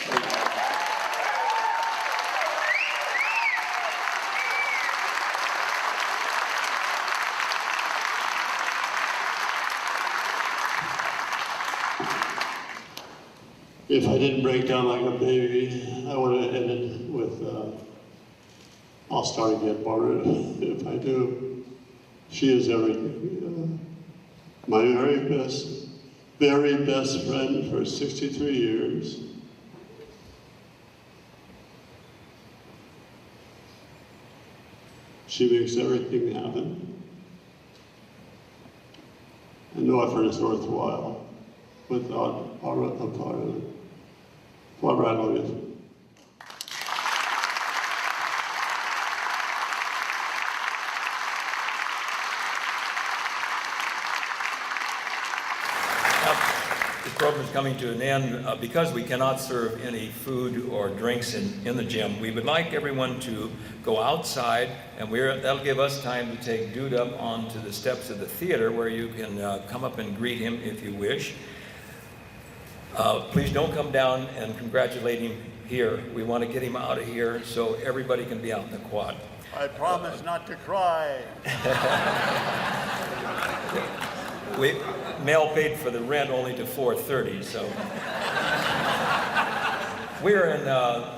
If I didn't break down like a baby, I would have ended with, I'll start again, Barbara, if I do. She is everything. My very best friend for 63 years. She makes everything happen. And no effort is worthwhile without a part of it. Barbara, I love you. This program is coming to an end. Because we cannot serve any food or drinks in the gym, we would like everyone to go outside, and that'll give us time to take Dude up onto the steps of the theater where you can come up and greet him if you wish. Please don't come down and congratulate him here. We want to get him out of here so everybody can be out in the quad. I promise not to cry. Mel paid for the rent only to 4:30, so. We're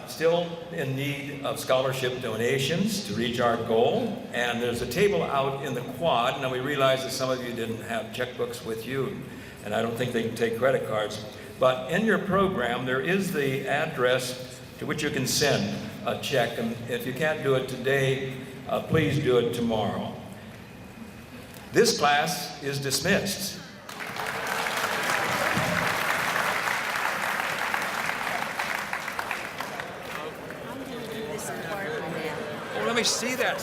still in need of scholarship donations to reach our goal, and there's a table out in the quad. Now we realize that some of you didn't have checkbooks with you, and I don't think they can take credit cards. But in your program, there is the address to which you can send a check, and if you can't do it today, please do it tomorrow. This class is dismissed. I'm going to do this part now. Oh, let me see that.